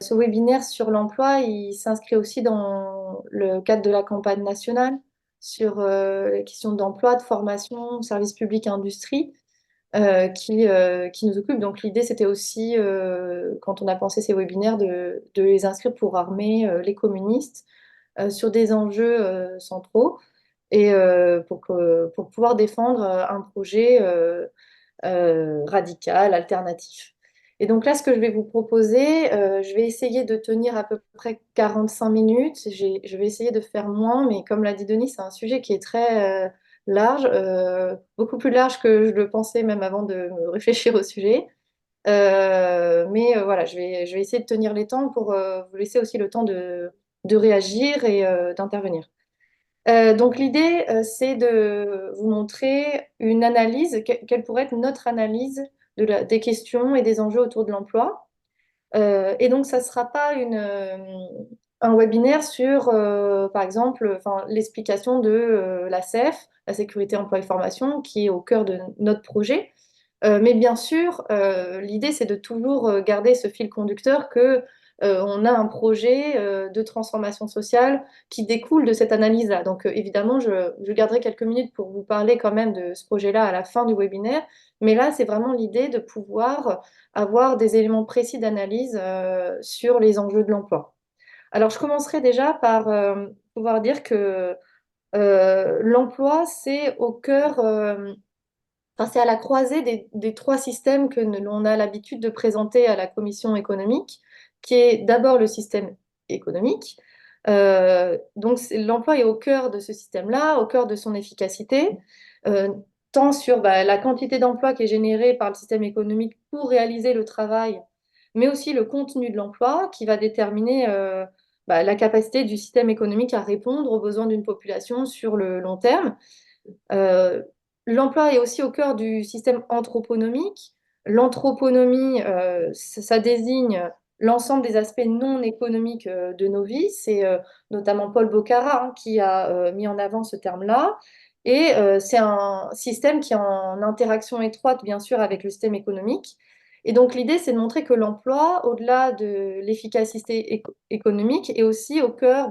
Ce webinaire sur l'emploi, il s'inscrit aussi dans le cadre de la campagne nationale sur les questions d'emploi, de formation, service public et industrie qui nous occupe. Donc l'idée, c'était aussi, quand on a pensé ces webinaires, de les inscrire pour armer les communistes sur des enjeux centraux et pour pouvoir défendre un projet radical, alternatif. Et donc là, ce que je vais vous proposer, je vais essayer de tenir à peu près 45 minutes. Je vais essayer de faire moins, mais comme l'a dit Denis, c'est un sujet qui est très large, beaucoup plus large que je le pensais même avant de me réfléchir au sujet. Mais voilà, je vais essayer de tenir les temps pour vous laisser aussi le temps de réagir et d'intervenir. Donc l'idée, c'est de vous montrer une analyse, quelle pourrait être notre analyse des questions et des enjeux autour de l'emploi. Et donc ça ne sera pas un webinaire sur, par exemple, enfin, l'explication de la CEF, la sécurité emploi et formation, qui est au cœur de notre projet. Mais bien sûr, l'idée, c'est de toujours garder ce fil conducteur que on a un projet de transformation sociale qui découle de cette analyse-là. Donc, évidemment, je garderai quelques minutes pour vous parler quand même de ce projet-là à la fin du webinaire. Mais là, c'est vraiment l'idée de pouvoir avoir des éléments précis d'analyse sur les enjeux de l'emploi. Alors, je commencerai déjà par pouvoir dire que l'emploi, c'est au cœur. Enfin, c'est à la croisée des trois systèmes que l'on a l'habitude de présenter à la Commission économique, qui est d'abord le système économique. Donc l'emploi est au cœur de ce système-là, au cœur de son efficacité, euh, tant sur la quantité d'emplois qui est générée par le système économique pour réaliser le travail, mais aussi le contenu de l'emploi qui va déterminer la capacité du système économique à répondre aux besoins d'une population sur le long terme. Euh, L'emploi est aussi au cœur du système anthroponomique. L'anthroponomie, ça désigne l'ensemble des aspects non économiques de nos vies. C'est notamment Paul Bocara qui a mis en avant ce terme-là. Et c'est un système qui est en interaction étroite, bien sûr, avec le système économique. Et donc l'idée, c'est de montrer que l'emploi, au-delà de l'efficacité économique, est aussi au cœur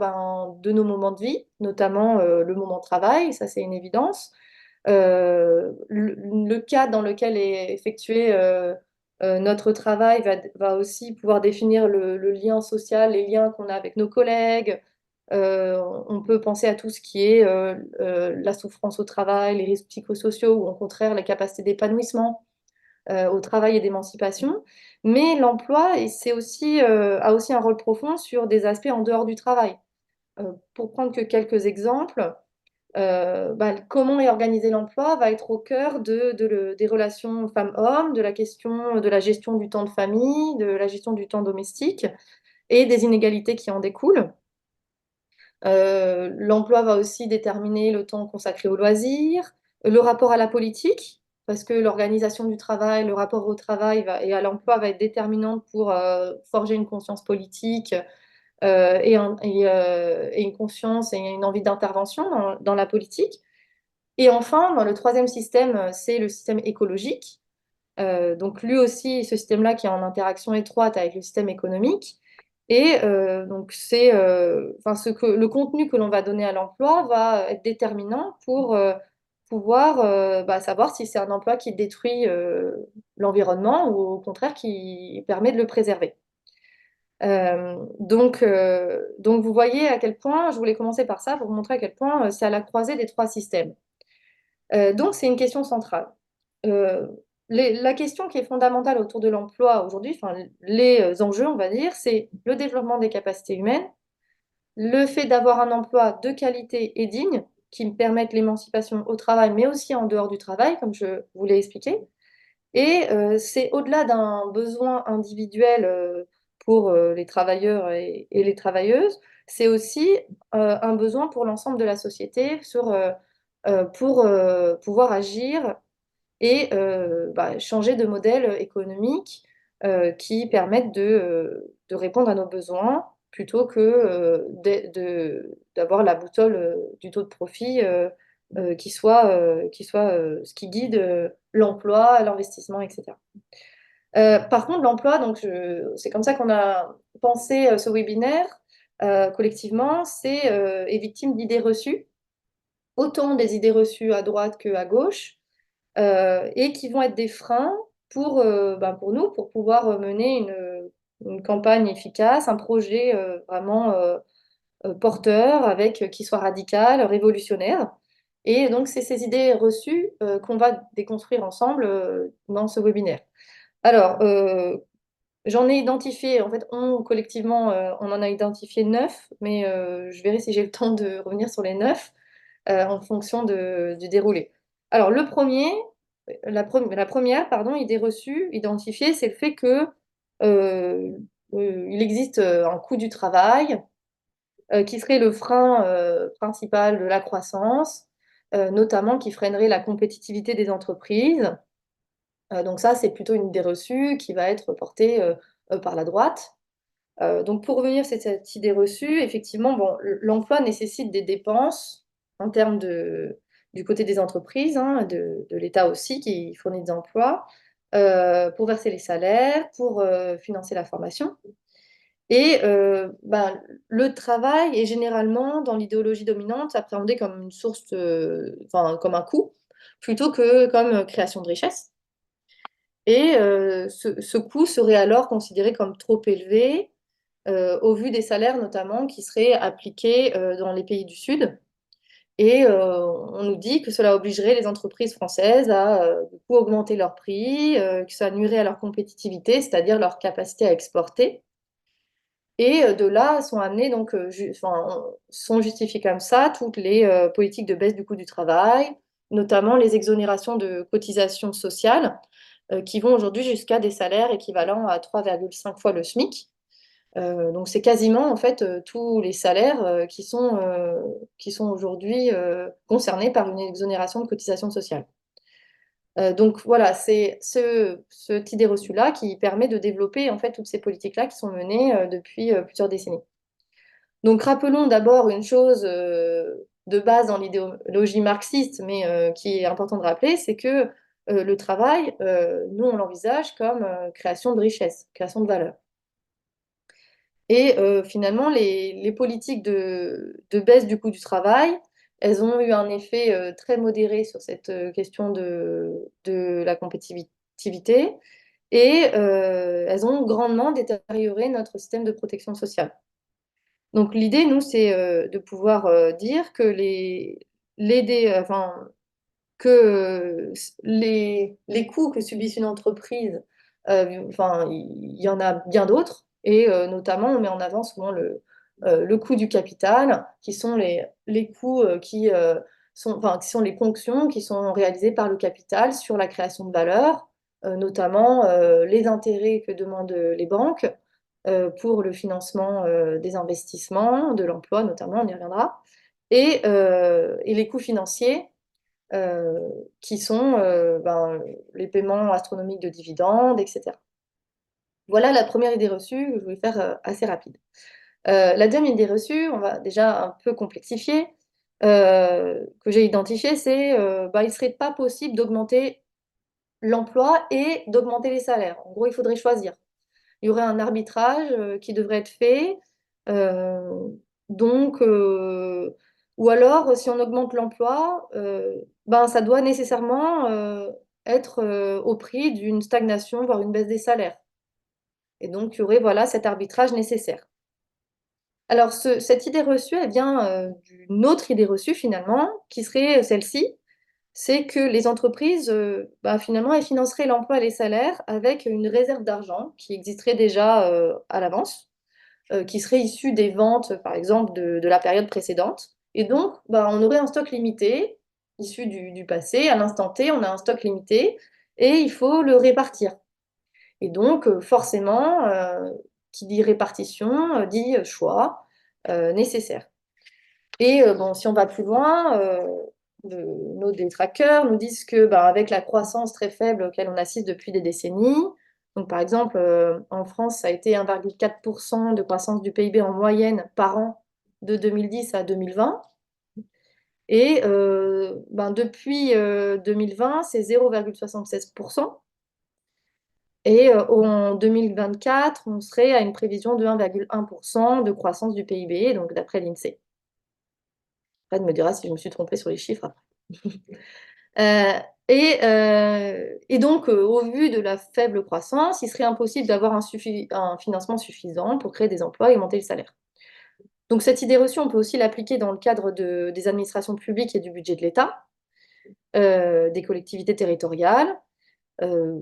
de nos moments de vie, notamment le moment de travail, ça c'est une évidence le cadre dans lequel est effectué notre travail va aussi pouvoir définir le lien social, les liens qu'on a avec nos collègues. On peut penser à tout ce qui est la souffrance au travail, les risques psychosociaux ou au contraire les capacités d'épanouissement au travail et d'émancipation. Mais l'emploi, a aussi un rôle profond sur des aspects en dehors du travail. Pour prendre que quelques exemples, comment est organisé l'emploi va être au cœur des relations femmes-hommes, de la question de la gestion du temps de famille, de la gestion du temps domestique et des inégalités qui en découlent. L'emploi va aussi déterminer le temps consacré aux loisirs, le rapport à la politique, parce que l'organisation du travail, le rapport au travail et à l'emploi va être déterminante pour forger une conscience politique et une conscience et une envie d'intervention dans la politique. Et enfin, dans le troisième système, c'est le système écologique. Donc lui aussi, ce système-là qui est en interaction étroite avec le système économique. Et donc enfin, le contenu que l'on va donner à l'emploi va être déterminant pour pouvoir savoir si c'est un emploi qui détruit l'environnement ou au contraire qui permet de le préserver. Donc vous voyez à quel point, je voulais commencer par ça pour vous montrer à quel point c'est à la croisée des trois systèmes. Donc, c'est une question centrale. Euh, la question qui est fondamentale autour de l'emploi aujourd'hui, enfin, les enjeux, on va dire, c'est le développement des capacités humaines, le fait d'avoir un emploi de qualité et digne qui me permette l'émancipation au travail, mais aussi en dehors du travail, comme je vous l'ai expliqué. Et c'est au-delà d'un besoin individuel pour les travailleurs et les travailleuses, c'est aussi un besoin pour l'ensemble de la société pour pouvoir agir et changer de modèle économique qui permette de répondre à nos besoins plutôt que d'avoir la boussole du taux de profit qui soit ce qui guide l'emploi, l'investissement, etc. Par contre, l'emploi, donc c'est comme ça qu'on a pensé ce webinaire collectivement, est victime d'idées reçues, autant des idées reçues à droite qu'à gauche, et qui vont être des freins pour nous, pour pouvoir mener une campagne efficace, un projet vraiment porteur, qui soit radical, révolutionnaire. Et donc, c'est ces idées reçues qu'on va déconstruire ensemble dans ce webinaire. Alors, j'en ai identifié, en fait, collectivement, on en a identifié 9, mais je verrai si j'ai le temps de revenir sur les 9 en fonction du déroulé. Alors, la première, pardon, idée reçue, identifiée, c'est le fait que il existe un coût du travail qui serait le frein principal de la croissance, notamment qui freinerait la compétitivité des entreprises. Donc ça, c'est plutôt une idée reçue qui va être portée par la droite. Donc pour revenir sur cette idée reçue, effectivement, bon, l'emploi nécessite des dépenses en termes du côté des entreprises, hein, de l'État aussi qui fournit des emplois, pour verser les salaires, pour financer la formation. Et le travail est généralement, dans l'idéologie dominante, appréhendé comme une source, enfin, comme un coût, plutôt que comme création de richesse. Et ce coût serait alors considéré comme trop élevé, au vu des salaires notamment qui seraient appliqués dans les pays du Sud. Et on nous dit que cela obligerait les entreprises françaises à du coup, augmenter leurs prix, que ça nuirait à leur compétitivité, c'est-à-dire leur capacité à exporter. Et de là sont amenées, donc, sont justifiées comme ça toutes les politiques de baisse du coût du travail, notamment les exonérations de cotisations sociales, qui vont aujourd'hui jusqu'à des salaires équivalents à 3,5 fois le SMIC. Donc c'est quasiment en fait tous les salaires qui sont aujourd'hui concernés par une exonération de cotisations sociales. Donc voilà, c'est cette idée reçue-là qui permet de développer en fait toutes ces politiques-là qui sont menées depuis plusieurs décennies. Donc rappelons d'abord une chose de base dans l'idéologie marxiste, mais qui est important de rappeler, c'est que le travail, nous on l'envisage comme création de richesse, création de valeur. Et finalement, les politiques de baisse du coût du travail, elles ont eu un effet très modéré sur cette question de la compétitivité et elles ont grandement détérioré notre système de protection sociale. Donc l'idée, nous, c'est de pouvoir dire que que les coûts que subissent une entreprise, il y en a bien d'autres, et notamment on met en avant souvent le coût du capital, qui sont les coûts qui sont les ponctions qui sont réalisées par le capital sur la création de valeur, notamment les intérêts que demandent les banques pour le financement des investissements, de l'emploi notamment, on y reviendra, et les coûts financiers euh, qui sont les paiements astronomiques de dividendes, etc. Voilà la première idée reçue que je voulais faire assez rapide. La deuxième idée reçue, on va déjà un peu complexifier, que j'ai identifiée, il ne serait pas possible d'augmenter l'emploi et d'augmenter les salaires. En gros, il faudrait choisir. Il y aurait un arbitrage qui devrait être fait. Euh, donc, ou alors, si on augmente l'emploi, ça doit nécessairement être au prix d'une stagnation, voire une baisse des salaires. Et donc, il y aurait voilà, cet arbitrage nécessaire. Alors, cette idée reçue, elle vient d'une autre idée reçue, finalement, qui serait celle-ci, c'est que les entreprises, finalement, elles financeraient l'emploi et les salaires avec une réserve d'argent qui existerait déjà à l'avance, qui serait issue des ventes, par exemple, de la période précédente. Et donc, on aurait un stock limité, issu du passé. À l'instant T, on a un stock limité et il faut le répartir. Et donc, forcément, qui dit répartition, dit choix nécessaire. Et si on va plus loin, nos détracteurs nous disent que avec la croissance très faible auquel on assiste depuis des décennies, donc par exemple en France, ça a été 1,4% de croissance du PIB en moyenne par an de 2010 à 2020. Et depuis 2020, c'est 0,76%. Et en 2024, on serait à une prévision de 1,1% de croissance du PIB, donc d'après l'INSEE. Fred me dira si je me suis trompée sur les chiffres après. Et donc, au vu de la faible croissance, il serait impossible d'avoir un financement suffisant pour créer des emplois et augmenter le salaire. Donc, cette idée reçue, on peut aussi l'appliquer dans le cadre des administrations publiques et du budget de l'État, des collectivités territoriales. Euh,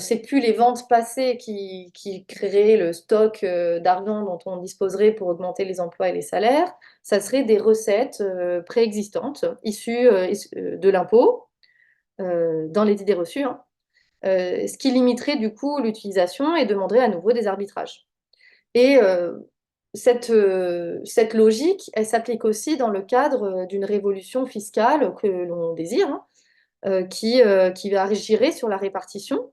c'est plus les ventes passées qui créeraient le stock d'argent dont on disposerait pour augmenter les emplois et les salaires, ça serait des recettes préexistantes issues de l'impôt, dans les idées reçues, hein, ce qui limiterait du coup l'utilisation et demanderait à nouveau des arbitrages. Et cette logique, elle s'applique aussi dans le cadre d'une révolution fiscale que l'on désire, hein, qui agirait sur la répartition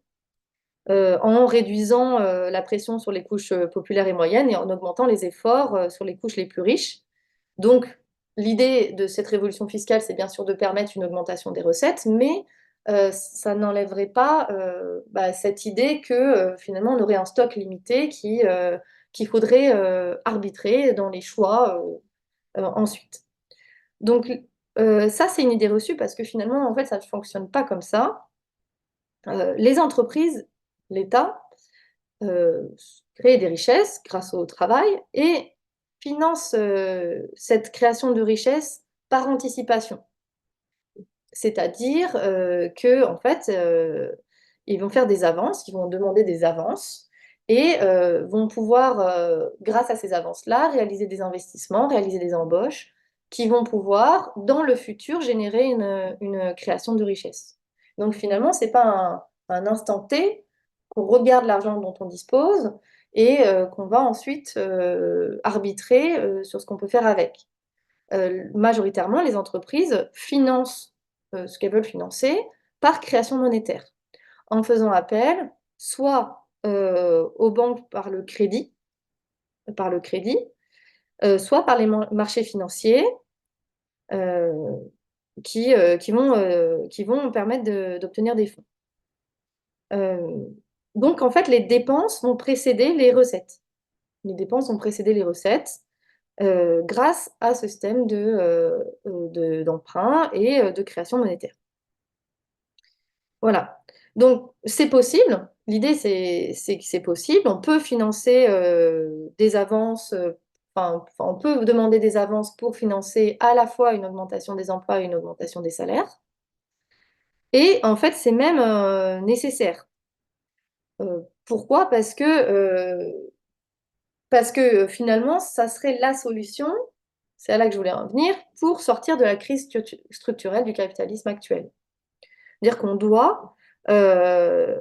en réduisant la pression sur les couches populaires et moyennes et en augmentant les efforts sur les couches les plus riches. Donc, l'idée de cette révolution fiscale, c'est bien sûr de permettre une augmentation des recettes, mais ça n'enlèverait pas cette idée que finalement on aurait un stock limité qu'il faudrait arbitrer dans les choix ensuite. Donc, ça, c'est une idée reçue parce que finalement, en fait, ça ne fonctionne pas comme ça. Les entreprises, l'État, euh, créent des richesses grâce au travail et financent cette création de richesses par anticipation. C'est-à-dire que, en fait, ils vont faire des avances, ils vont demander des avances et vont pouvoir, grâce à ces avances-là, réaliser des investissements, réaliser des embauches qui vont pouvoir, dans le futur, générer une création de richesse. Donc finalement, c'est pas un instant T qu'on regarde l'argent dont on dispose et qu'on va ensuite arbitrer sur ce qu'on peut faire avec. Majoritairement, les entreprises financent ce qu'elles veulent financer par création monétaire, en faisant appel soit aux banques soit par les marchés financiers euh, qui vont permettre d'obtenir des fonds. Euh, donc, en fait, les dépenses vont précéder les recettes. Les dépenses vont précéder les recettes grâce à ce système d'emprunt et de création monétaire. Voilà. Donc, c'est possible. L'idée, c'est que c'est possible. On peut financer des avances, on peut demander des avances pour financer à la fois une augmentation des emplois et une augmentation des salaires. Et en fait, c'est même nécessaire. Pourquoi? Parce que finalement, ça serait la solution, c'est à là que je voulais en venir, pour sortir de la crise structurelle du capitalisme actuel. C'est-à-dire qu'on doit euh,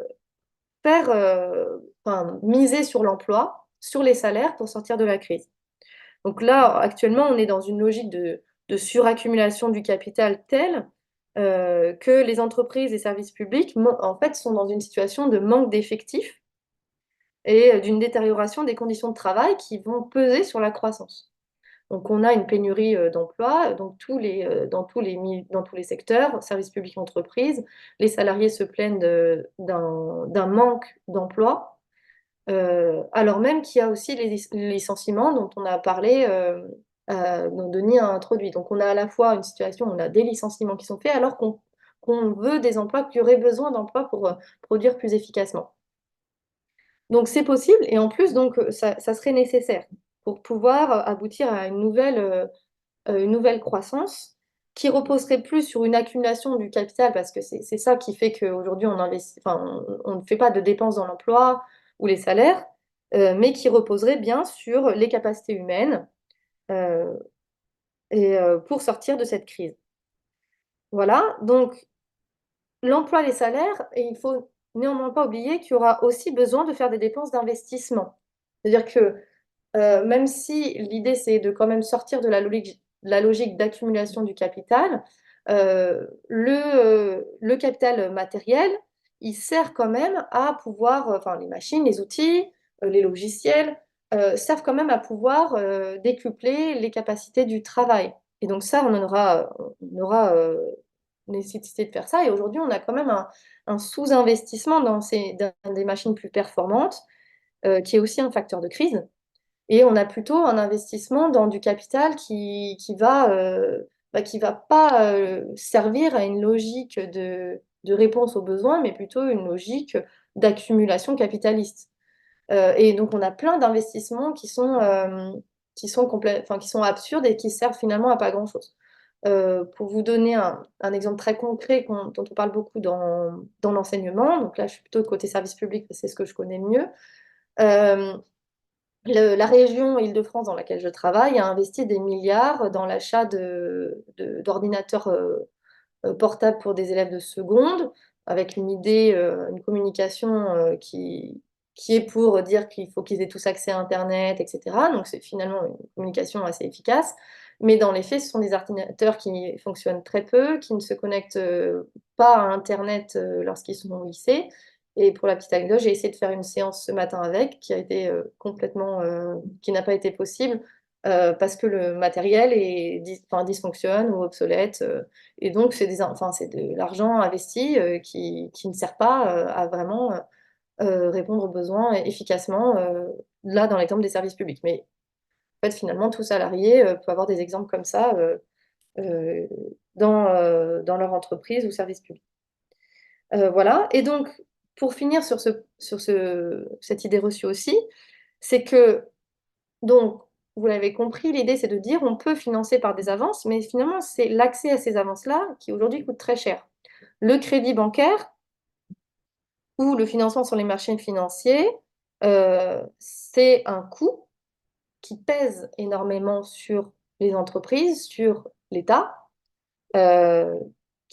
miser sur l'emploi, sur les salaires pour sortir de la crise. Donc là, actuellement, on est dans une logique de suraccumulation du capital telle que les entreprises et services publics, en fait, sont dans une situation de manque d'effectifs et d'une détérioration des conditions de travail qui vont peser sur la croissance. Donc, on a une pénurie d'emplois dans tous les secteurs, services publics, entreprises. Les salariés se plaignent d'un manque d'emplois, alors même qu'il y a aussi les licenciements dont on a parlé, dont Denis a introduit. Donc, on a à la fois une situation où on a des licenciements qui sont faits alors qu'on veut des emplois, qu'il y aurait besoin d'emplois pour produire plus efficacement. Donc c'est possible et en plus donc ça serait nécessaire pour pouvoir aboutir à une nouvelle croissance qui reposerait plus sur une accumulation du capital parce que c'est ça qui fait qu'aujourd'hui on ne fait pas de dépenses dans l'emploi ou les salaires, mais qui reposerait bien sur les capacités humaines euh, pour sortir de cette crise. Voilà, donc l'emploi, les salaires, et il faut néanmoins pas oublier qu'il y aura aussi besoin de faire des dépenses d'investissement. C'est-à-dire que même si l'idée c'est de quand même sortir de la logique d'accumulation du capital, le capital matériel, il sert quand même à pouvoir, enfin les machines, les outils, les logiciels, servent quand même à pouvoir décupler les capacités du travail. Et donc ça, on aura nécessité de faire ça. Et aujourd'hui, on a quand même un sous-investissement dans des machines plus performantes, qui est aussi un facteur de crise. Et on a plutôt un investissement dans du capital qui va pas servir à une logique de réponse aux besoins, mais plutôt une logique d'accumulation capitaliste. Et donc, on a plein d'investissements qui sont absurdes et qui servent finalement à pas grand-chose. Pour vous donner un exemple très concret dont on parle beaucoup dans l'enseignement, donc là, je suis plutôt côté service public, parce que c'est ce que je connais le mieux. Euh, la région Île-de-France dans laquelle je travaille a investi des milliards dans l'achat d'ordinateurs portable pour des élèves de seconde, avec une idée, une communication qui est pour dire qu'il faut qu'ils aient tous accès à Internet, etc. Donc c'est finalement une communication assez efficace. Mais dans les faits, ce sont des ordinateurs qui fonctionnent très peu, qui ne se connectent pas à Internet lorsqu'ils sont au lycée. Et pour la petite anecdote, j'ai essayé de faire une séance ce matin avec, qui a été qui n'a pas été possible parce que le matériel dysfonctionne ou obsolète. Et donc, c'est de l'argent investi qui ne sert pas à vraiment répondre aux besoins efficacement, là, dans l'exemple des services publics. Mais en fait, finalement, tout salarié peut avoir des exemples comme ça euh, dans leur entreprise ou service public. Voilà. Et donc, pour finir cette idée reçue aussi, c'est que, donc, vous l'avez compris, l'idée, c'est de dire on peut financer par des avances, mais finalement, c'est l'accès à ces avances-là qui aujourd'hui coûte très cher. Le crédit bancaire ou le financement sur les marchés financiers, c'est un coût qui pèse énormément sur les entreprises, sur l'État, euh,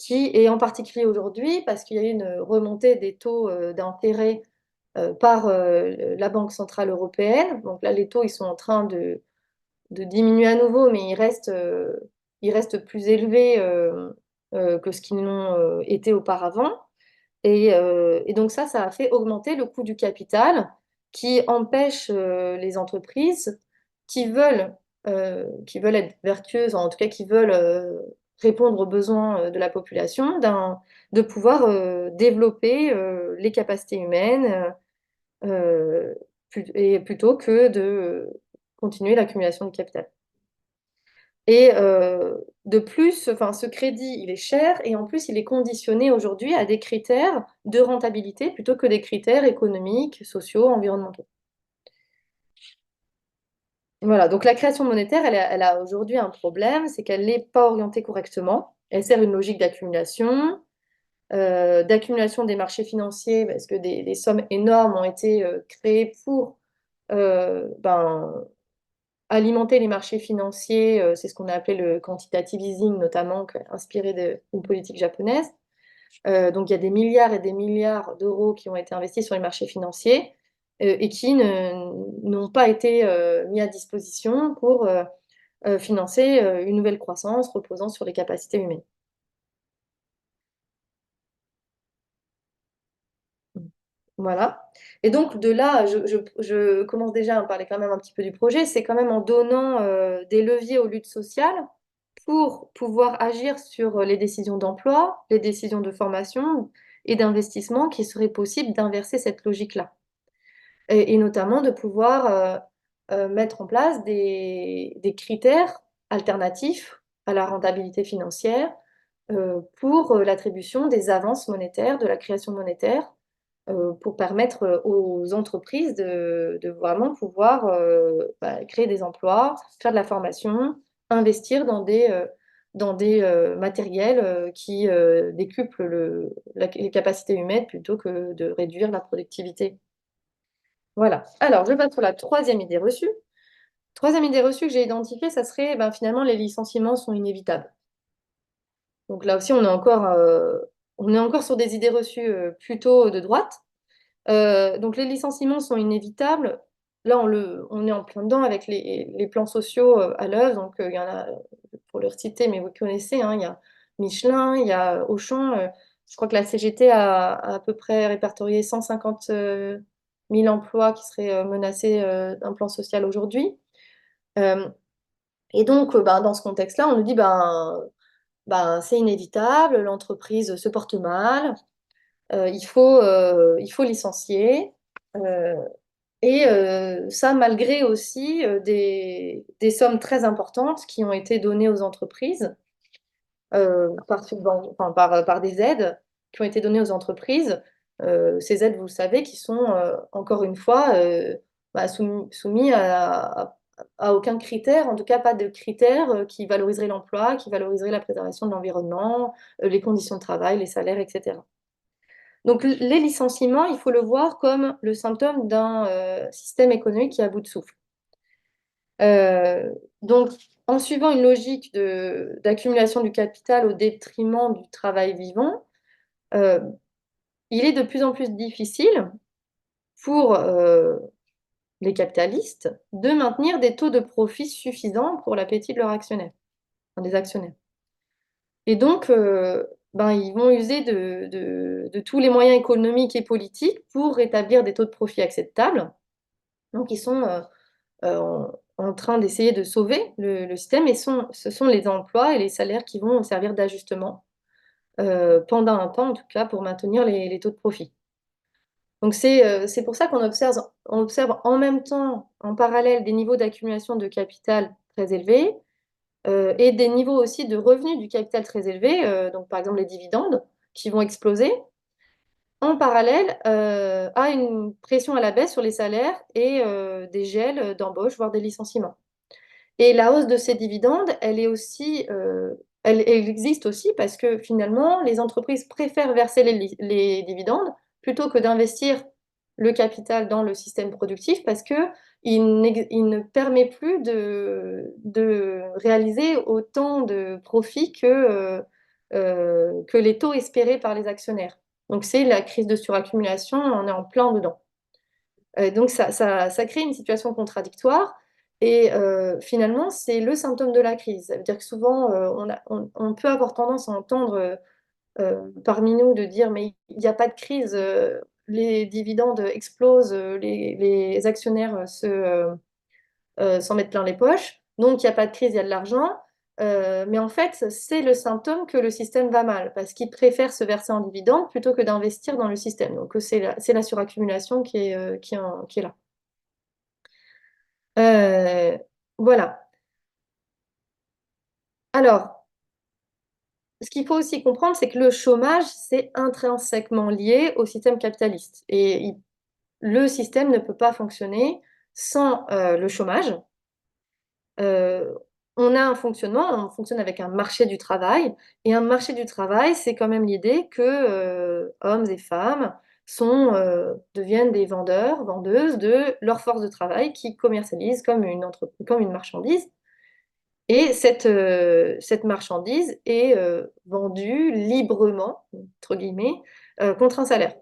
et en particulier aujourd'hui, parce qu'il y a eu une remontée des taux d'intérêt par la Banque centrale européenne. Donc là, les taux, ils sont en train de diminuer à nouveau, mais ils restent plus élevés que ce qu'ils l'ont été auparavant. Et donc ça a fait augmenter le coût du capital qui empêche les entreprises qui veulent être vertueuses, en tout cas qui veulent répondre aux besoins de la population, de pouvoir développer les capacités humaines et plutôt que de continuer l'accumulation de capital. Et de plus, enfin, ce crédit, il est cher et en plus, il est conditionné aujourd'hui à des critères de rentabilité plutôt que des critères économiques, sociaux, environnementaux. Voilà, donc la création monétaire, elle a aujourd'hui un problème, c'est qu'elle n'est pas orientée correctement. Elle sert une logique d'accumulation des marchés financiers, parce que des sommes énormes ont été créées pour ben, alimenter les marchés financiers, c'est ce qu'on a appelé le quantitative easing, notamment, inspiré d'une politique japonaise. Donc il y a des milliards et des milliards d'euros qui ont été investis sur les marchés financiers et qui n'ont pas été mis à disposition pour financer une nouvelle croissance reposant sur les capacités humaines. Voilà. Et donc de là, je commence déjà à parler quand même un petit peu du projet. C'est quand même en donnant des leviers aux luttes sociales pour pouvoir agir sur les décisions d'emploi, les décisions de formation et d'investissement qu'il serait possible d'inverser cette logique-là. Et notamment de pouvoir mettre en place des critères alternatifs à la rentabilité financière pour l'attribution des avances monétaires, de la création monétaire, pour permettre aux entreprises de vraiment pouvoir créer des emplois, faire de la formation, investir dans des matériels qui décuplent les capacités humaines plutôt que de réduire la productivité. Voilà. Alors, je passe sur la troisième idée reçue. Troisième idée reçue que j'ai identifiée, ça serait ben, finalement les licenciements sont inévitables. Donc là aussi, on est encore sur des idées reçues plutôt de droite. Donc les licenciements sont inévitables. Là, on est en plein dedans avec les plans sociaux à l'œuvre. Donc il y en a, pour le citer, mais vous connaissez, hein, il y a Michelin, il y a Auchan. Je crois que la CGT a à peu près répertorié 150 000 emplois qui seraient menacés d'un plan social aujourd'hui. Euh, et donc, ben, dans ce contexte-là, on nous dit, ben, ben, c'est inévitable, l'entreprise se porte mal, il faut licencier. euh, Ça, malgré aussi des sommes très importantes qui ont été données aux entreprises par des aides qui ont été données aux entreprises. Ces aides, vous le savez, qui sont encore une fois bah, soumis à aucun critère, en tout cas pas de critères qui valoriseraient l'emploi, qui valoriseraient la préservation de l'environnement, les conditions de travail, les salaires, etc. Donc les licenciements, il faut le voir comme le symptôme d'un système économique qui est à bout de souffle. Euh, donc, en suivant une logique d'accumulation du capital au détriment du travail vivant, euh, il est de plus en plus difficile pour les capitalistes de maintenir des taux de profit suffisants pour l'appétit de leurs actionnaires, enfin, des actionnaires. Et donc, ben, ils vont user de tous les moyens économiques et politiques pour rétablir des taux de profit acceptables. Donc, ils sont en train d'essayer de sauver le système et ce sont les emplois et les salaires qui vont servir d'ajustement pendant un temps, en tout cas, pour maintenir les taux de profit. Donc c'est pour ça on observe en même temps, en parallèle, des niveaux d'accumulation de capital très élevés et des niveaux aussi de revenus du capital très élevés, donc par exemple les dividendes qui vont exploser, en parallèle à une pression à la baisse sur les salaires et des gels d'embauche, voire des licenciements. Et la hausse de ces dividendes, elle existe aussi parce que finalement, les entreprises préfèrent verser les dividendes plutôt que d'investir le capital dans le système productif parce que il ne permet plus de réaliser autant de profits que les taux espérés par les actionnaires. Donc c'est la crise de suraccumulation, on est en plein dedans. Donc ça crée une situation contradictoire et finalement c'est le symptôme de la crise. Ça veut dire que souvent on peut avoir tendance à entendre parmi nous de dire mais il n'y a pas de crise, les dividendes explosent, les actionnaires s'en mettent plein les poches, donc il n'y a pas de crise, il y a de l'argent. Mais en fait, c'est le symptôme que le système va mal, parce qu'il préfère se verser en dividendes plutôt que d'investir dans le système. Donc c'est la suraccumulation qui est là. Euh, voilà. Alors, ce qu'il faut aussi comprendre, c'est que le chômage, c'est intrinsèquement lié au système capitaliste. Et le système ne peut pas fonctionner sans le chômage. Euh, on a un fonctionnement, on fonctionne avec un marché du travail. Et un marché du travail, c'est quand même l'idée que hommes et femmes deviennent des vendeurs, vendeuses de leur force de travail qui commercialisent comme une marchandise. Et cette marchandise est vendue librement, entre guillemets, contre un salaire.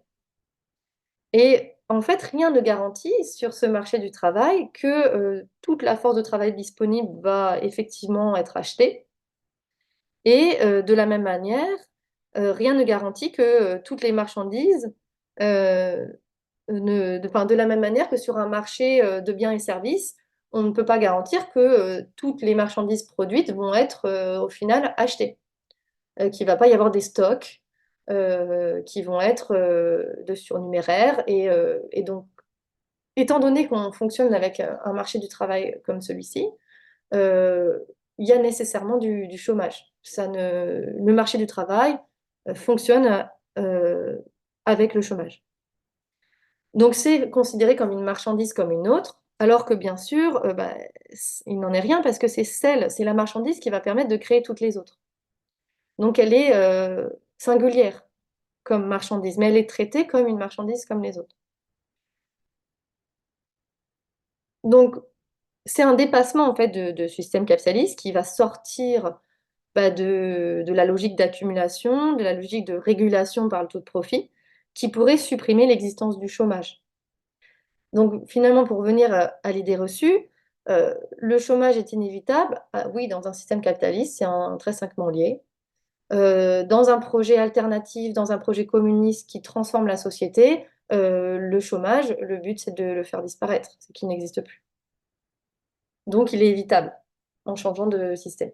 Et en fait, rien ne garantit sur ce marché du travail que toute la force de travail disponible va effectivement être achetée. Et de la même manière, rien ne garantit que toutes les marchandises, euh, enfin, de la même manière que sur un marché de biens et services, on ne peut pas garantir que toutes les marchandises produites vont être au final achetées, qu'il ne va pas y avoir des stocks qui vont être de surnuméraire. Et donc, étant donné qu'on fonctionne avec un marché du travail comme celui-ci, euh, il y a nécessairement du chômage. Le marché du travail fonctionne euh, avec le chômage. Donc c'est considéré comme une marchandise comme une autre, alors que bien sûr, bah, il n'en est rien parce que c'est la marchandise qui va permettre de créer toutes les autres. Donc elle est singulière comme marchandise, mais elle est traitée comme une marchandise comme les autres. Donc c'est un dépassement en fait de ce système capitaliste qui va sortir bah, de la logique d'accumulation, de la logique de régulation par le taux de profit, qui pourrait supprimer l'existence du chômage. Donc finalement, pour revenir à l'idée reçue, le chômage est inévitable. Ah oui, dans un système capitaliste, c'est intrinsèquement lié. Dans un projet alternatif, dans un projet communiste qui transforme la société, le chômage, le but, c'est de le faire disparaître, c'est qu'il n'existe plus. Donc il est évitable en changeant de système.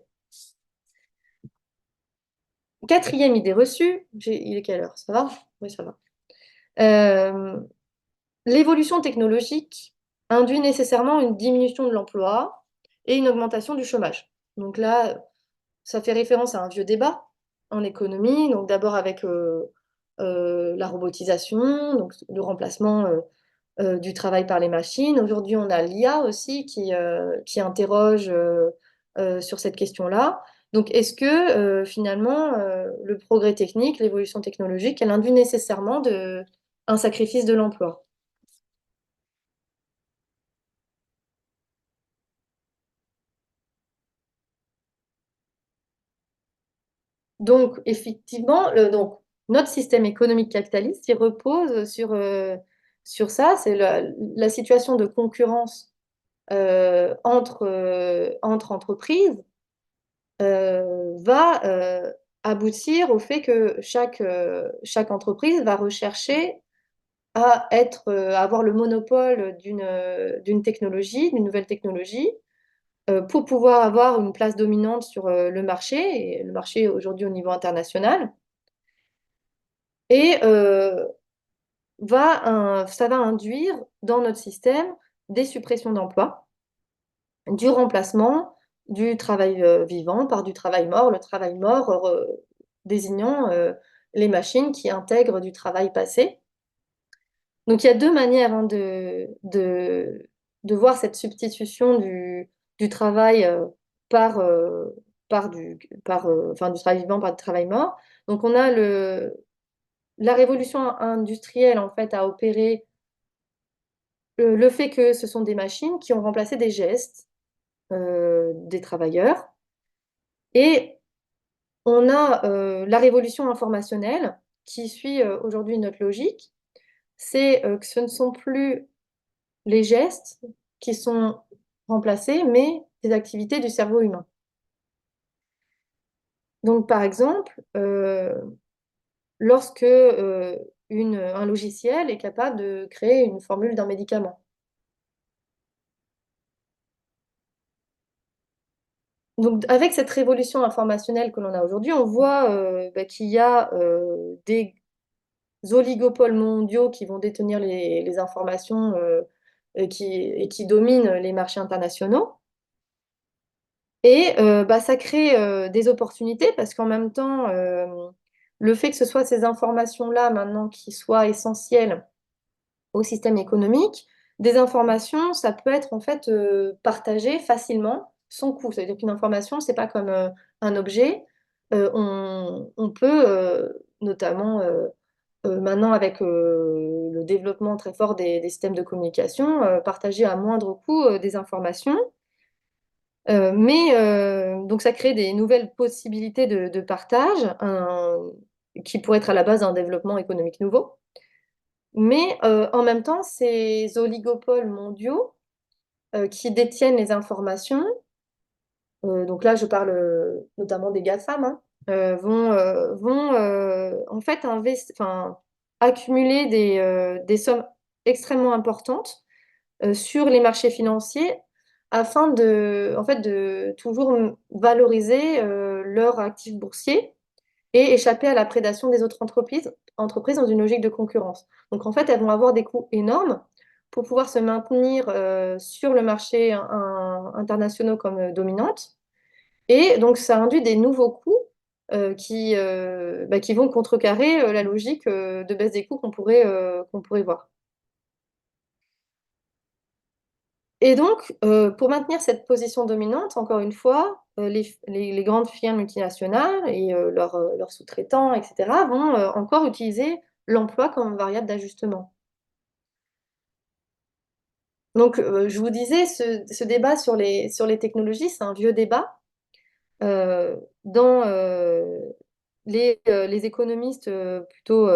Quatrième idée reçue, il est quelle heure? Ça va? Oui, ça va. Euh, L'évolution technologique induit nécessairement une diminution de l'emploi et une augmentation du chômage. Donc là, ça fait référence à un vieux débat en économie, donc d'abord avec la robotisation, donc le remplacement du travail par les machines. Aujourd'hui, on a l'IA aussi qui interroge sur cette question-là. Donc, est-ce que finalement, le progrès technique, l'évolution technologique, elle induit nécessairement un sacrifice de l'emploi? Donc, effectivement, notre système économique capitaliste, il repose sur ça, c'est la situation de concurrence entre entreprises va aboutir au fait que chaque entreprise va rechercher à avoir le monopole d'une technologie, d'une nouvelle technologie, pour pouvoir avoir une place dominante sur le marché, et le marché aujourd'hui au niveau international. Et ça va induire dans notre système des suppressions d'emplois, du remplacement du travail vivant par du travail mort, le travail mort désignant les machines qui intègrent du travail passé. Donc il y a deux manières hein, de voir cette substitution du travail enfin, du travail vivant par du travail mort. Donc on a la révolution industrielle en fait a opéré le fait que ce sont des machines qui ont remplacé des gestes des travailleurs. Et on a la révolution informationnelle qui suit aujourd'hui notre logique. C'est que ce ne sont plus les gestes qui sont remplacés, mais des activités du cerveau humain. Donc, par exemple, lorsque un logiciel est capable de créer une formule d'un médicament. Donc, avec cette révolution informationnelle que l'on a aujourd'hui, on voit qu'il y a des oligopoles mondiaux qui vont détenir les informations et qui dominent les marchés internationaux. Et ça crée des opportunités parce qu'en même temps, le fait que ce soit ces informations-là maintenant qui soient essentielles au système économique, des informations, ça peut être en fait partagé facilement sans coût. C'est-à-dire qu'une information, c'est pas comme un objet. On peut notamment maintenant avec le développement très fort des systèmes de communication, partager à moindre coût des informations. Donc ça crée des nouvelles possibilités de partage qui pourraient être à la base d'un développement économique nouveau. Mais en même temps, ces oligopoles mondiaux qui détiennent les informations, donc là je parle notamment des GAFAM, hein, vont en fait enfin, accumuler des sommes extrêmement importantes sur les marchés financiers afin en fait, de toujours valoriser leurs actifs boursiers et échapper à la prédation des autres entreprises dans une logique de concurrence. Donc en fait, elles vont avoir des coûts énormes pour pouvoir se maintenir sur le marché international comme dominante. Et donc ça induit des nouveaux coûts qui vont contrecarrer la logique de baisse des coûts qu'on pourrait voir. Et donc, pour maintenir cette position dominante, encore une fois, les grandes firmes multinationales et leurs sous-traitants, etc., vont encore utiliser l'emploi comme variable d'ajustement. Donc, je vous disais, ce débat sur les technologies, c'est un vieux débat. Dans les économistes plutôt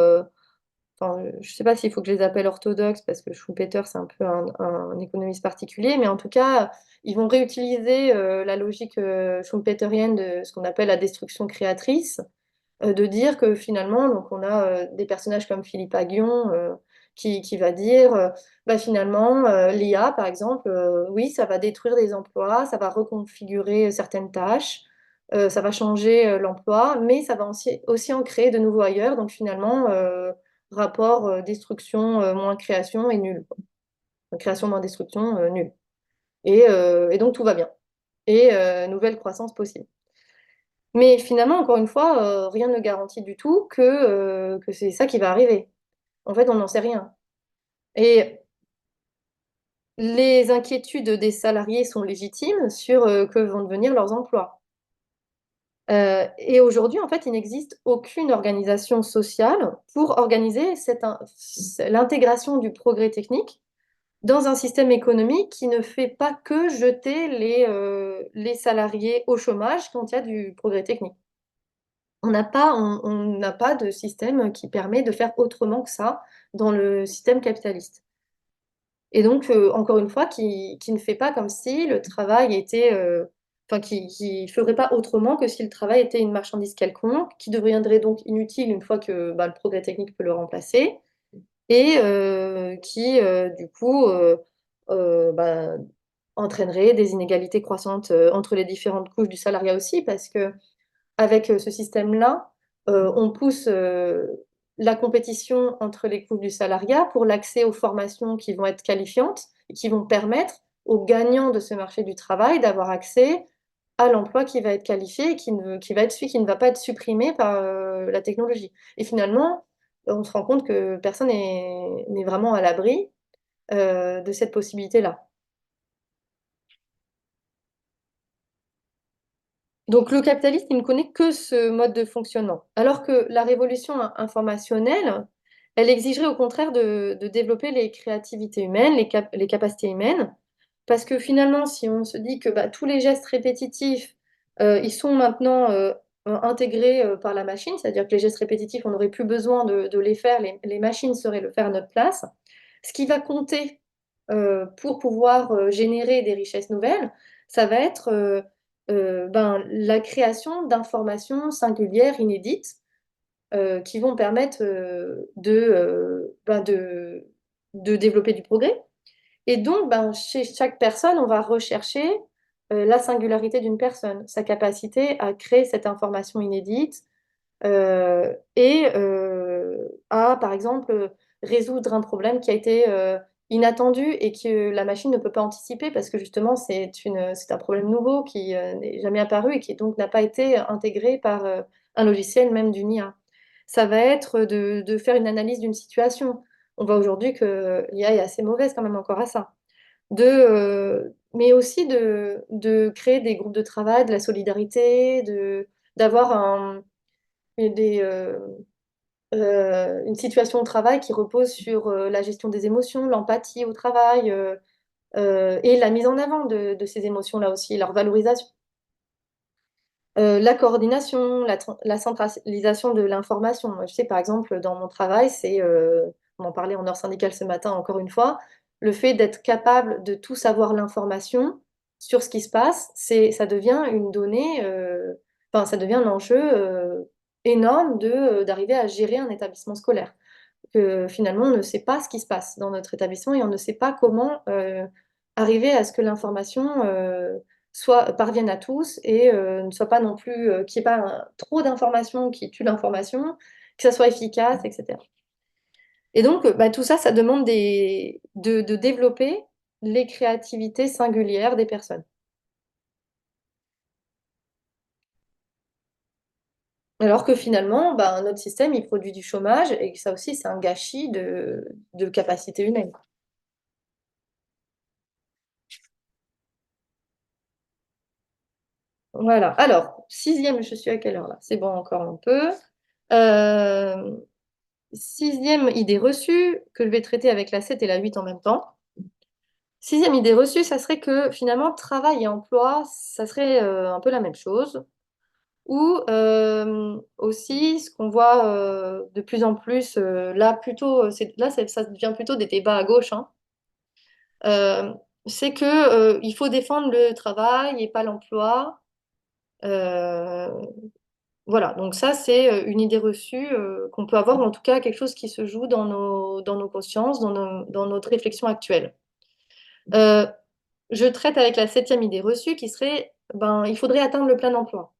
enfin, je ne sais pas s'il faut que je les appelle orthodoxes parce que Schumpeter, c'est un peu un économiste particulier, mais en tout cas, ils vont réutiliser la logique schumpeterienne de ce qu'on appelle la destruction créatrice, de dire que finalement, donc on a des personnages comme Philippe Aghion qui va dire, finalement, l'IA, par exemple, oui, ça va détruire des emplois, ça va reconfigurer certaines tâches, ça va changer l'emploi, mais ça va aussi en créer de nouveaux ailleurs. Donc finalement, rapport destruction moins création est nul. Création moins destruction, nul. Et donc tout va bien. Et nouvelle croissance possible. Mais finalement, encore une fois, rien ne garantit du tout que c'est ça qui va arriver. En fait, on n'en sait rien. Et les inquiétudes des salariés sont légitimes sur que vont devenir leurs emplois. Et aujourd'hui, en fait, il n'existe aucune organisation sociale pour organiser l'intégration du progrès technique dans un système économique qui ne fait pas que jeter les salariés au chômage quand il y a du progrès technique. On n'a pas de système qui permet de faire autrement que ça dans le système capitaliste. Et donc, encore une fois, qui ne fait pas comme si le travail était, enfin, qui ferait pas autrement que si le travail était une marchandise quelconque, qui deviendrait donc inutile une fois que bah, le progrès technique peut le remplacer, et qui, du coup, bah, entraînerait des inégalités croissantes entre les différentes couches du salariat aussi, parce que avec ce système-là, on pousse la compétition entre les couches du salariat pour l'accès aux formations qui vont être qualifiantes et qui vont permettre aux gagnants de ce marché du travail d'avoir accès à l'emploi qui va être qualifié et qui va être celui qui ne va pas être supprimé par la technologie. Et finalement, on se rend compte que personne n'est vraiment à l'abri de cette possibilité-là. Donc le capitalisme, il ne connaît que ce mode de fonctionnement. Alors que la révolution informationnelle, elle exigerait au contraire de développer les créativités humaines, les capacités humaines. Parce que finalement, si on se dit que bah, tous les gestes répétitifs, ils sont maintenant intégrés par la machine, c'est-à-dire que les gestes répétitifs, on n'aurait plus besoin de les faire, les machines sauraient le faire à notre place. Ce qui va compter pour pouvoir générer des richesses nouvelles, ça va être ben, la création d'informations singulières, inédites, qui vont permettre ben, de développer du progrès. Et donc, ben, chez chaque personne, on va rechercher la singularité d'une personne, sa capacité à créer cette information inédite, et à, par exemple, résoudre un problème qui a été inattendu et que la machine ne peut pas anticiper parce que justement c'est un problème nouveau qui n'est jamais apparu et qui donc n'a pas été intégré par un logiciel même d'une IA. Ça va être de faire une analyse d'une situation. On voit aujourd'hui que l'IA est assez mauvaise quand même encore à ça. Mais aussi de créer des groupes de travail, de la solidarité, d'avoir des, une situation au travail qui repose sur la gestion des émotions, l'empathie au travail et la mise en avant de ces émotions-là aussi, leur valorisation. La coordination, la centralisation de l'information. Moi, je sais, par exemple, dans mon travail, on en parlait en heure syndicale ce matin, encore une fois, le fait d'être capable de tout savoir l'information sur ce qui se passe, ça devient une donnée, enfin, ça devient un enjeu énorme d'arriver à gérer un établissement scolaire. Que finalement, on ne sait pas ce qui se passe dans notre établissement et on ne sait pas comment arriver à ce que l'information parvienne à tous et ne soit pas non plus, qu'il n'y ait pas trop d'informations qui tuent l'information, que ça soit efficace, etc. Et donc, bah, tout ça, ça demande de développer les créativités singulières des personnes. Alors que finalement, bah, notre système, il produit du chômage et que ça aussi, c'est un gâchis de capacité humaine. Voilà. Alors, sixième, je suis à quelle heure là? C'est bon, encore un peu. Euh, Sixième idée reçue, que je vais traiter avec la 7 et la 8 en même temps. Sixième idée reçue, ça serait que finalement, travail et emploi, ça serait un peu la même chose. Ou aussi, ce qu'on voit de plus en plus, là, plutôt, ça devient plutôt des débats à gauche, hein, euh, c'est que il faut défendre le travail et pas l'emploi. Euh, Voilà, donc ça, c'est une idée reçue qu'on peut avoir, ou en tout cas quelque chose qui se joue dans nos consciences, dans notre réflexion actuelle. Euh, je traite avec la septième idée reçue qui serait, ben, il faudrait atteindre le plein emploi.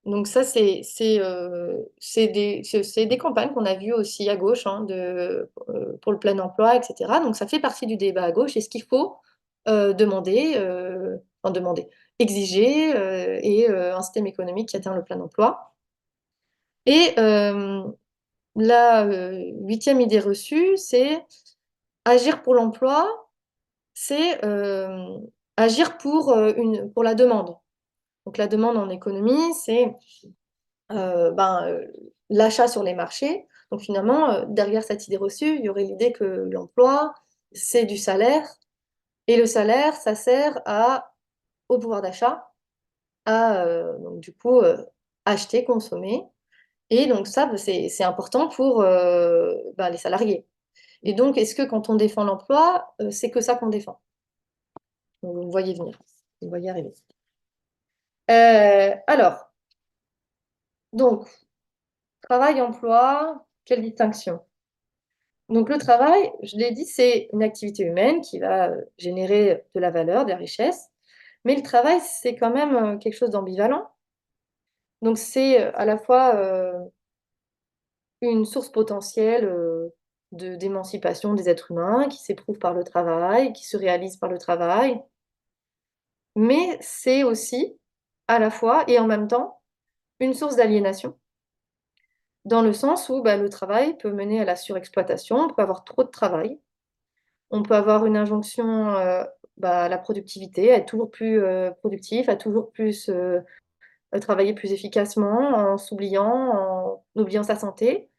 Donc ça, c'est des campagnes qu'on a vues aussi à gauche hein, pour le plein emploi, etc. Donc ça fait partie du débat à gauche. Est-ce qu'il faut demander, exiger un système économique qui atteint le plein emploi? Et la huitième idée reçue, c'est agir pour l'emploi, c'est agir pour la demande. Donc la demande en économie, c'est l'achat sur les marchés. Donc finalement, derrière cette idée reçue, il y aurait l'idée que l'emploi, c'est du salaire, et le salaire, ça sert au pouvoir d'achat, donc du coup acheter, consommer. Et donc ça, bah, c'est important pour les salariés. Et donc, est-ce que quand on défend l'emploi, c'est que ça qu'on défend? Donc, vous me voyez venir, vous me voyez arriver. Alors, donc, travail-emploi, quelle distinction? Donc le travail, je l'ai dit, c'est une activité humaine qui va générer de la valeur, de la richesse. Mais le travail, c'est quand même quelque chose d'ambivalent. Donc c'est à la fois une source potentielle d'émancipation des êtres humains qui s'éprouve par le travail, qui se réalise par le travail. Mais c'est aussi à la fois et en même temps une source d'aliénation, dans le sens où bah, le travail peut mener à la surexploitation, on peut avoir trop de travail. On peut avoir une injonction, à la productivité, à être toujours plus, productif, à toujours plus, travailler plus efficacement en s'oubliant, en oubliant sa santé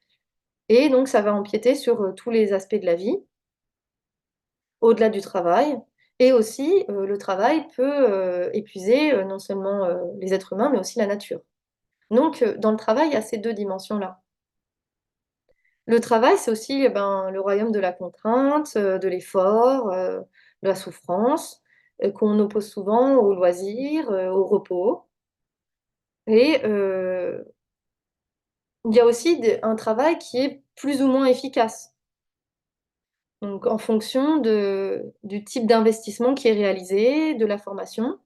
et donc ça va empiéter sur, tous les aspects de la vie, au-delà du travail et aussi, le travail peut, épuiser, non seulement, les êtres humains, mais aussi la nature. Donc, dans le travail, il y a ces 2 dimensions-là. Le travail, c'est aussi, le royaume de la contrainte, de l'effort, de la souffrance, qu'on oppose souvent au loisir, au repos et il y a aussi un travail qui est plus ou moins efficace. Donc en fonction du type d'investissement qui est réalisé, de la formation,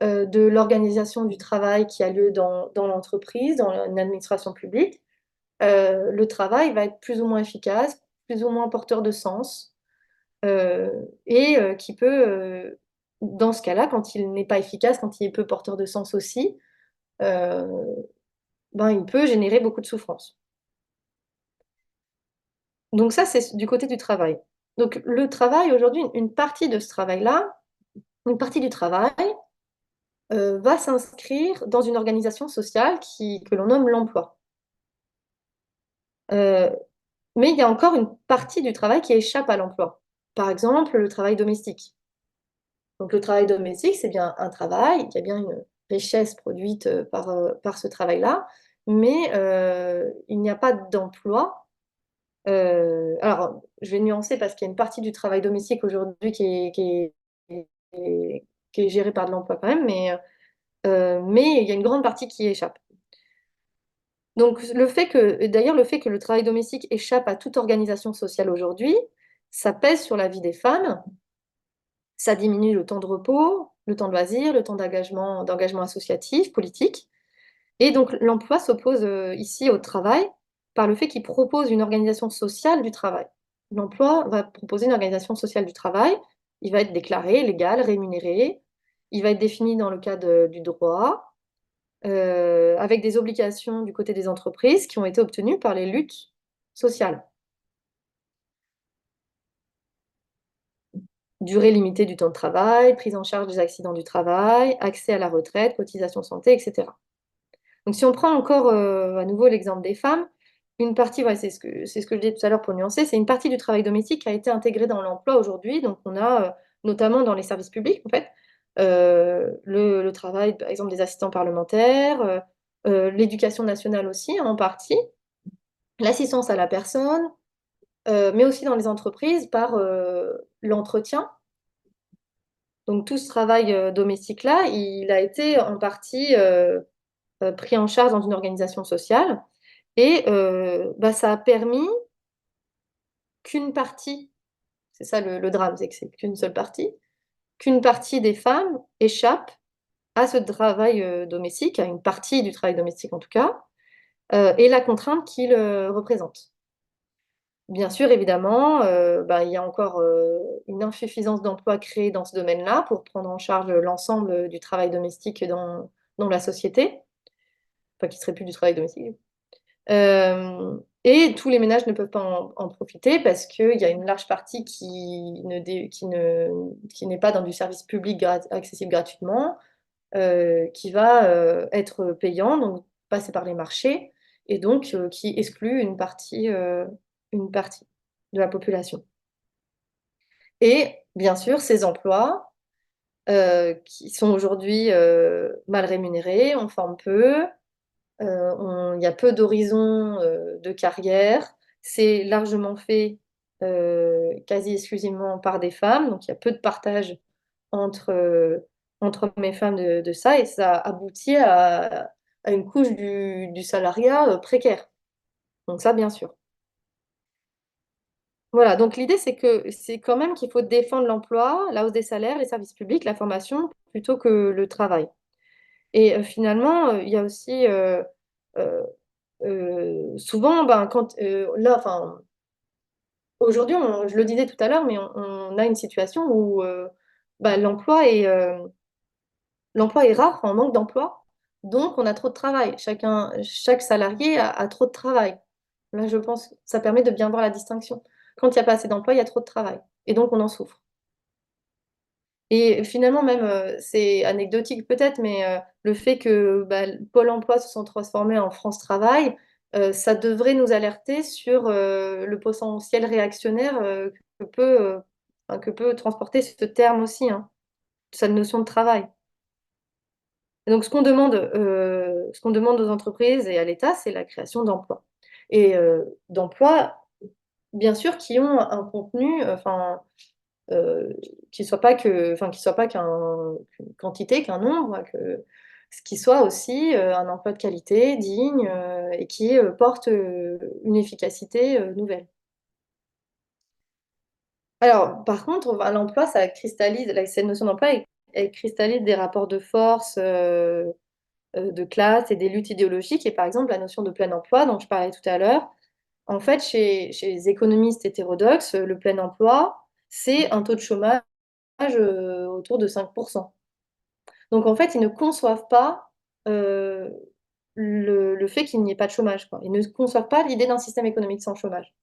de l'organisation du travail qui a lieu dans l'entreprise, dans une administration publique. Le travail va être plus ou moins efficace, plus ou moins porteur de sens. Qui peut, dans ce cas-là, quand il n'est pas efficace, quand il est peu porteur de sens aussi, heu, il peut générer beaucoup de souffrance. Donc ça, c'est du côté du travail. Donc le travail aujourd'hui, une partie de ce travail-là, une partie du travail, va s'inscrire dans une organisation sociale que l'on nomme l'emploi. Heu, mais il y a encore une partie du travail qui échappe à l'emploi. Par exemple, le travail domestique. Donc le travail domestique, c'est bien un travail, il y a bien une richesse produite, par ce travail-là, mais il n'y a pas d'emploi. Alors, je vais nuancer parce qu'il y a une partie du travail domestique aujourd'hui qui est gérée par de l'emploi quand même, mais il y a une grande partie qui échappe. Donc le fait que le travail domestique échappe à toute organisation sociale aujourd'hui, ça pèse sur la vie des femmes. Ça diminue le temps de repos, le temps de loisir, le temps d'engagement associatif, politique et donc l'emploi s'oppose, ici au travail par le fait qu'il propose une organisation sociale du travail. L'emploi va proposer une organisation sociale du travail, il va être déclaré, légal, rémunéré, il va être défini dans le cadre, du droit, avec des obligations du côté des entreprises qui ont été obtenues par les luttes sociales. Durée limitée du temps de travail, prise en charge des accidents du travail, accès à la retraite, cotisation santé, et cetera. Donc si on prend encore, à nouveau l'exemple des femmes, une partie, ouais, c'est ce que je disais tout à l'heure pour nuancer, c'est une partie du travail domestique qui a été intégrée dans l'emploi aujourd'hui. Donc on a, notamment dans les services publics, en fait, le travail, par exemple, des assistants parlementaires, l'éducation nationale aussi, en partie, l'assistance à la personne, mais aussi dans les entreprises par, l'entretien. Donc tout ce travail, domestique-là, il a été en partie, pris en charge dans une organisation sociale et ça a permis qu'une partie, c'est ça le drame, c'est que c'est qu'une seule partie, qu'une partie des femmes échappe à ce travail domestique, à une partie du travail domestique en tout cas, et la contrainte qu'il représente. Bien sûr, évidemment, bah, il y a encore une insuffisance d'emplois créés dans ce domaine-là pour prendre en charge l'ensemble du travail domestique dans la société, enfin qui serait plus du travail domestique. Et tous les ménages ne peuvent pas en profiter parce qu'il y a une large partie qui n'est pas dans du service public accessible gratuitement, qui va être payant, donc passer par les marchés, et donc qui exclut une partie de la population. Et bien sûr, ces emplois qui sont aujourd'hui mal rémunérés, on forme peu, il y a peu d'horizons de carrière. C'est largement fait quasi exclusivement par des femmes, donc il y a peu de partage entre, entre hommes et femmes de ça, et ça aboutit à une couche du salariat précaire. Donc ça, bien sûr. Voilà, donc l'idée, c'est que c'est quand même qu'il faut défendre l'emploi, la hausse des salaires, les services publics, la formation, plutôt que le travail. Et finalement, il y a aussi euh, souvent, ben, là, enfin, aujourd'hui, je le disais tout à l'heure, mais on a une situation où bah, l'emploi est rare, enfin, on manque d'emploi, donc on a trop de travail. Chaque salarié a trop de travail. Là, je pense que ça permet de bien voir la distinction. Quand il n'y a pas assez d'emploi, il y a trop de travail, et donc on en souffre. Et finalement, même, c'est anecdotique peut-être, mais le fait que bah, Pôle emploi se soit transformé en France Travail, ça devrait nous alerter sur le potentiel réactionnaire que peut, euh, enfin, que peut transporter ce terme aussi, hein, cette notion de travail. Et donc, ce qu'on demande aux entreprises et à l'État, c'est la création d'emplois. Et d'emplois, bien sûr, qui ont un contenu, enfin, euh, qui soit pas qu'une quantité, qu'un nombre, ce qui soit aussi un emploi de qualité, digne, et qui porte une efficacité nouvelle. Alors, par contre, l'emploi, ça cristallise, cette notion d'emploi, elle cristallise des rapports de force, de classe et des luttes idéologiques. Et par exemple, la notion de plein emploi, dont je parlais tout à l'heure, en fait, chez les économistes hétérodoxes, le plein emploi, c'est un taux de chômage autour de 5%. Donc en fait, ils ne conçoivent pas euh, le fait qu'il n'y ait pas de chômage, quoi. Ils ne conçoivent pas l'idée d'un système économique sans chômage.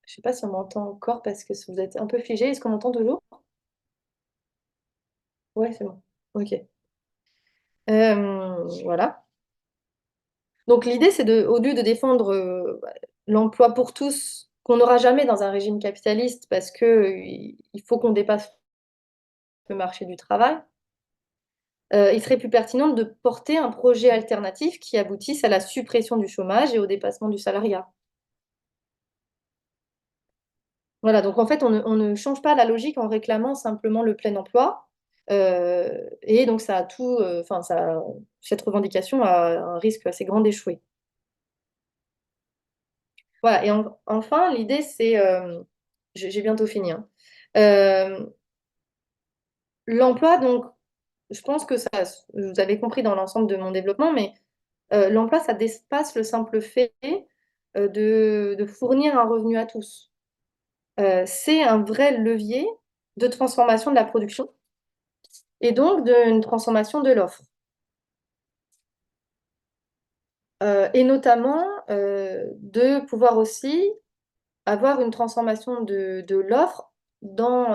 Je ne sais pas si on m'entend encore parce que vous êtes un peu figé. Est-ce qu'on m'entend toujours? Ouais, c'est bon. Ok. Voilà. Donc l'idée, c'est au lieu de défendre l'emploi pour tous, qu'on n'aura jamais dans un régime capitaliste parce que il faut qu'on dépasse le marché du travail, il serait plus pertinent de porter un projet alternatif qui aboutisse à la suppression du chômage et au dépassement du salariat. Voilà, donc en fait, on ne change pas la logique en réclamant simplement le plein emploi. Et donc, ça a tout, enfin, cette revendication a un risque assez grand d'échouer. Voilà, et enfin, l'idée, c'est, j'ai bientôt fini, hein. Euh, L'emploi, donc, je pense que ça, vous avez compris dans l'ensemble de mon développement, mais l'emploi, ça dépasse le simple fait de fournir un revenu à tous. C'est un vrai levier de transformation de la production et donc d'une transformation de l'offre. Et notamment de pouvoir aussi avoir une transformation de l'offre dans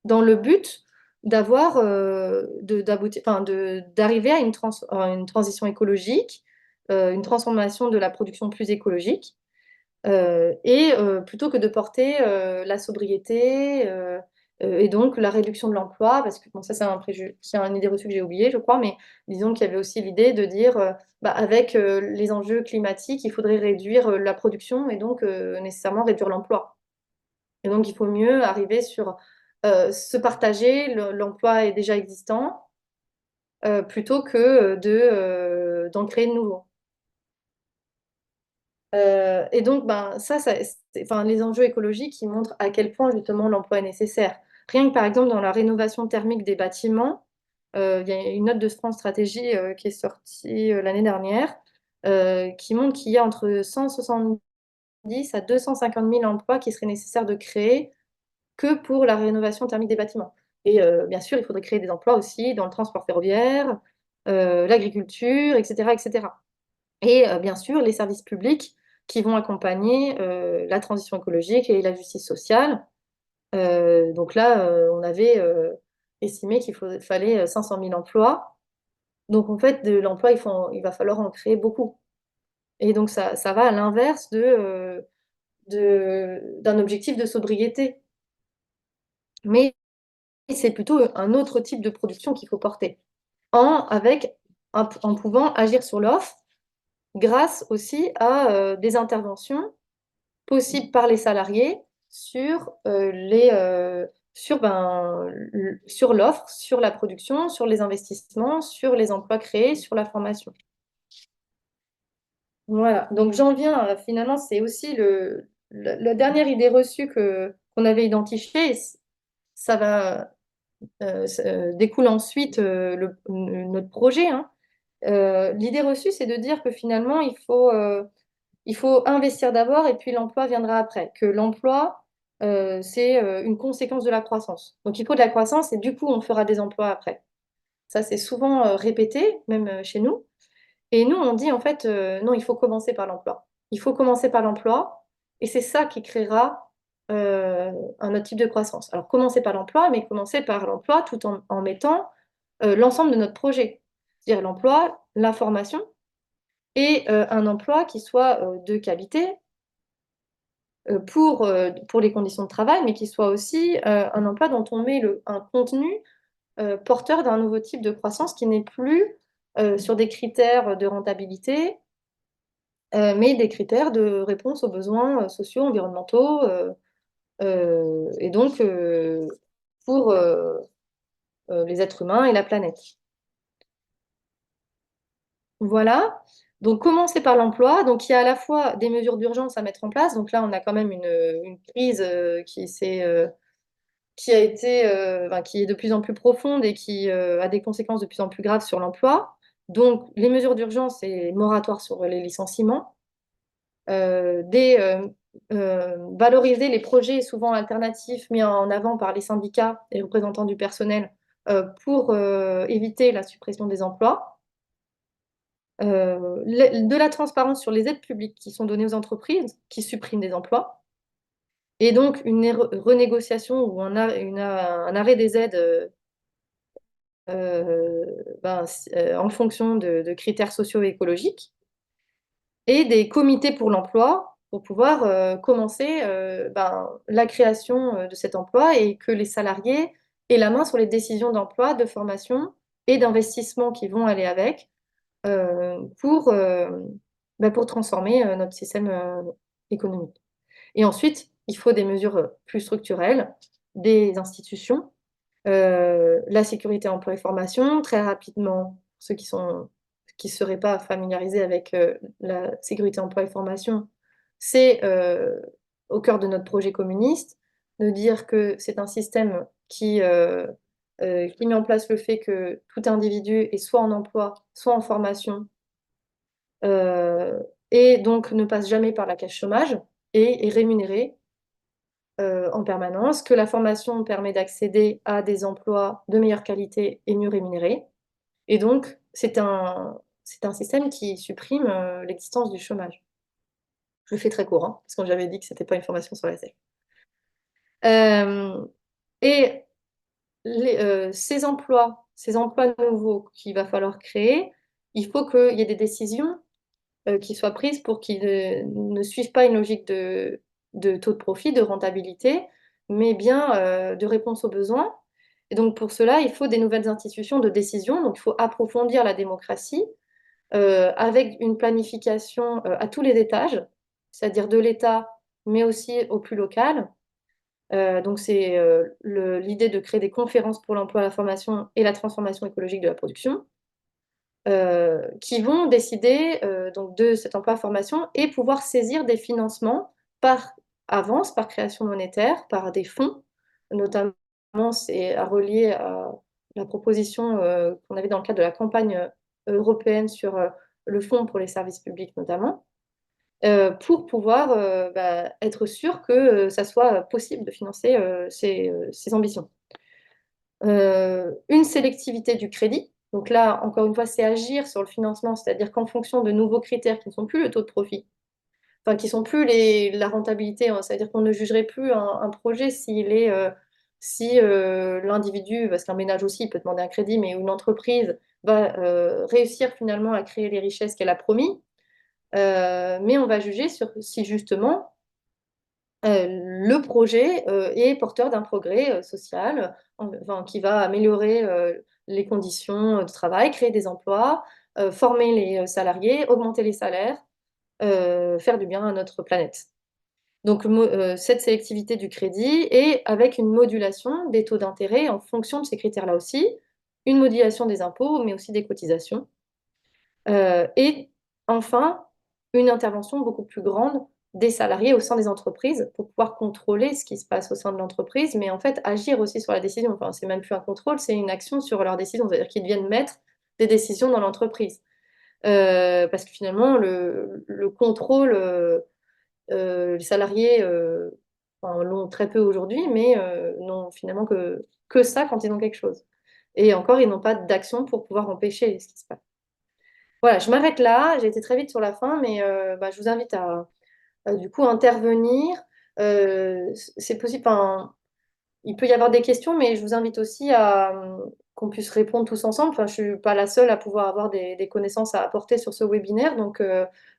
le but d'avoir, enfin, d'arriver à une transition écologique, une transformation de la production plus écologique. Et plutôt que de porter la sobriété et donc la réduction de l'emploi, parce que bon, ça c'est une idée reçue que j'ai oubliée, je crois, mais disons qu'il y avait aussi l'idée de dire, bah, avec les enjeux climatiques, il faudrait réduire la production et donc nécessairement réduire l'emploi. Et donc il faut mieux arriver sur se partager l'emploi est déjà existant plutôt que d'en créer de nouveaux. Et donc, ben, enfin, les enjeux écologiques, ils montrent à quel point justement l'emploi est nécessaire. Rien que par exemple dans la rénovation thermique des bâtiments, il y a une note de France Stratégie qui est sortie l'année dernière, qui montre qu'il y a entre 170 à 250 000 emplois qui seraient nécessaires de créer que pour la rénovation thermique des bâtiments. Et bien sûr, il faudrait créer des emplois aussi dans le transport ferroviaire, l'agriculture, etc., etc. Et bien sûr, les services publics qui vont accompagner la transition écologique et la justice sociale. Donc là, on avait estimé fallait 500 000 emplois. Donc en fait, de l'emploi, il va falloir en créer beaucoup. Et donc ça va à l'inverse d'un objectif de sobriété. Mais c'est plutôt un autre type de production qu'il faut porter, en pouvant agir sur l'offre grâce aussi à des interventions possibles par les salariés sur l'offre, sur la production, sur les investissements, sur les emplois créés, sur la formation. Voilà, donc j'en viens finalement, c'est aussi la dernière idée reçue qu'on avait identifiée. Ça va découle ensuite notre projet, hein. L'idée reçue, c'est de dire que finalement, il faut investir d'abord et puis l'emploi viendra après. Que l'emploi, c'est une conséquence de la croissance. Donc il faut de la croissance et du coup, on fera des emplois après. Ça, c'est souvent répété, même chez nous. Et nous, on dit en fait, non, il faut commencer par l'emploi. Il faut commencer par l'emploi et c'est ça qui créera un autre type de croissance. Alors, commencer par l'emploi, mais commencer par l'emploi tout en mettant l'ensemble de notre projet. C'est-à-dire l'emploi, la formation et un emploi qui soit de qualité pour les conditions de travail, mais qui soit aussi un emploi dont on met un contenu porteur d'un nouveau type de croissance qui n'est plus sur des critères de rentabilité, mais des critères de réponse aux besoins sociaux, environnementaux, et donc pour les êtres humains et la planète. Voilà. Donc, commencer par l'emploi. Donc, il y a à la fois des mesures d'urgence à mettre en place. Donc là, on a quand même une crise qui a été, enfin, qui est de plus en plus profonde et qui a des conséquences de plus en plus graves sur l'emploi. Donc, les mesures d'urgence, c'est moratoire sur les licenciements, valoriser les projets souvent alternatifs mis en avant par les syndicats et représentants du personnel pour éviter la suppression des emplois. De la transparence sur les aides publiques qui sont données aux entreprises qui suppriment des emplois. Et donc une renégociation ou un arrêt des aides en fonction de critères sociaux et écologiques, et des comités pour l'emploi pour pouvoir commencer la création de cet emploi et que les salariés aient la main sur les décisions d'emploi, de formation et d'investissement qui vont aller avec pour transformer notre système économique. Et ensuite, il faut des mesures plus structurelles, des institutions, la sécurité emploi et formation, très rapidement, ceux qui seraient pas familiarisés avec la sécurité emploi et formation, c'est au cœur de notre projet communiste, de dire que c'est un système qui met en place le fait que tout individu est soit en emploi, soit en formation, euh, et donc ne passe jamais par la caisse chômage et est rémunéré en permanence, que la formation permet d'accéder à des emplois de meilleure qualité et mieux rémunérés. Et donc, c'est un système qui supprime l'existence du chômage. Je le fais très court, hein, parce que j'avais dit que c'était pas une formation sur la SF. Euh, et ces emplois nouveaux qu'il va falloir créer, il faut qu'il y ait des décisions qui soient prises pour qu'ils ne suivent pas une logique de taux de profit, de rentabilité, mais bien de réponse aux besoins. Et donc pour cela, il faut des nouvelles institutions de décision. Donc il faut approfondir la démocratie avec une planification à tous les étages, c'est-à-dire de l'État, mais aussi au plus local. Donc c'est l'idée de créer des conférences pour l'emploi, la formation et la transformation écologique de la production qui vont décider donc de cet emploi formation et pouvoir saisir des financements par avance, par création monétaire, par des fonds, notamment c'est à relier à la proposition qu'on avait dans le cadre de la campagne européenne sur le fonds pour les services publics notamment, pour pouvoir être sûr que ça soit possible de financer ces ambitions. Une sélectivité du crédit. Donc là, encore une fois, c'est agir sur le financement, c'est-à-dire qu'en fonction de nouveaux critères qui ne sont plus le taux de profit, enfin qui ne sont plus la rentabilité, hein, c'est-à-dire qu'on ne jugerait plus un projet s'il est, si l'individu, parce qu'un ménage aussi il peut demander un crédit, mais une entreprise va réussir finalement à créer les richesses qu'elle a promis, mais on va juger sur si justement le projet est porteur d'un progrès social, enfin, qui va améliorer les conditions de travail, créer des emplois, former les salariés, augmenter les salaires, faire du bien à notre planète. Donc, cette sélectivité du crédit et avec une modulation des taux d'intérêt en fonction de ces critères-là aussi, une modulation des impôts, mais aussi des cotisations. Et enfin, une intervention beaucoup plus grande des salariés au sein des entreprises pour pouvoir contrôler ce qui se passe au sein de l'entreprise, mais en fait agir aussi sur la décision. Enfin, c'est même plus un contrôle, c'est une action sur leurs décisions, c'est-à-dire qu'ils deviennent maîtres des décisions dans l'entreprise. Parce que finalement, le contrôle, les salariés enfin, l'ont très peu aujourd'hui, mais n'ont finalement que ça quand ils ont quelque chose. Et encore, ils n'ont pas d'action pour pouvoir empêcher ce qui se passe. Voilà, je m'arrête là. J'ai été très vite sur la fin, mais je vous invite à, du coup intervenir. C'est possible, enfin, il peut y avoir des questions, mais je vous invite aussi à qu'on puisse répondre tous ensemble. Enfin, je ne suis pas la seule à pouvoir avoir des connaissances à apporter sur ce webinaire, donc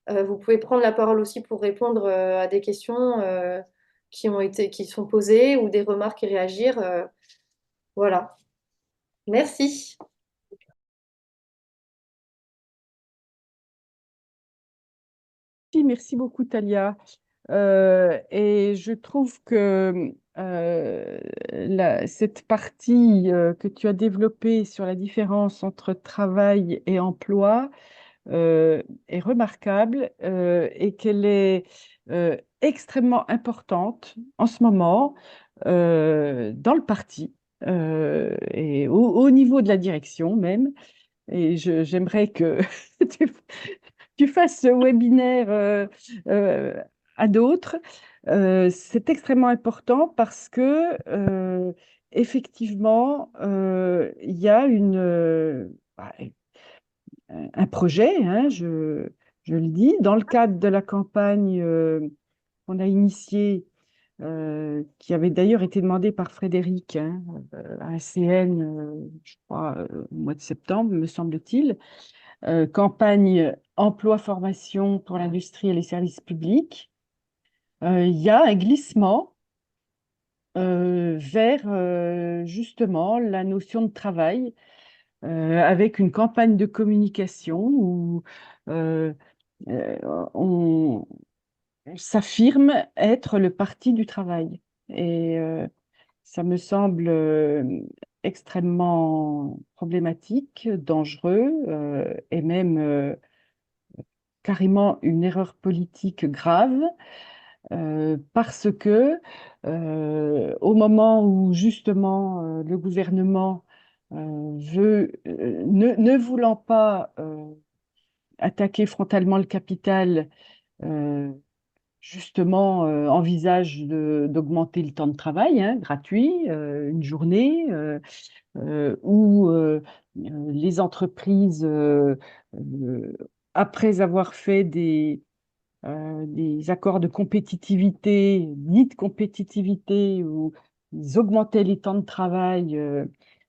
vous pouvez prendre la parole aussi pour répondre à des questions qui sont posées ou des remarques et réagir. Voilà. Merci. Merci beaucoup, Talia. Et je trouve que cette partie que tu as développée sur la différence entre travail et emploi est remarquable et qu'elle est extrêmement importante en ce moment dans le parti et au niveau de la direction même. Et j'aimerais que tu, tu fasses ce webinaire euh, à d'autres. C'est extrêmement important parce que effectivement, il y a un projet, hein, je le dis, dans le cadre de la campagne qu'on a initiée, qui avait d'ailleurs été demandée par Frédéric hein, à un CN, je crois, au mois de septembre, me semble-t-il. Campagne emploi-formation pour l'industrie et les services publics, il y a un glissement vers justement la notion de travail avec une campagne de communication où euh, euh, on, on s'affirme être le parti du travail. Et ça me semble extrêmement problématique, dangereux et même carrément une erreur politique grave parce que au moment où justement le gouvernement ne voulant pas attaquer frontalement le capital, euh, justement envisage d'augmenter le temps de travail hein, gratuit, une journée, où les entreprises, après avoir fait des accords de compétitivité, dits de compétitivité, où ils augmentaient les temps de travail,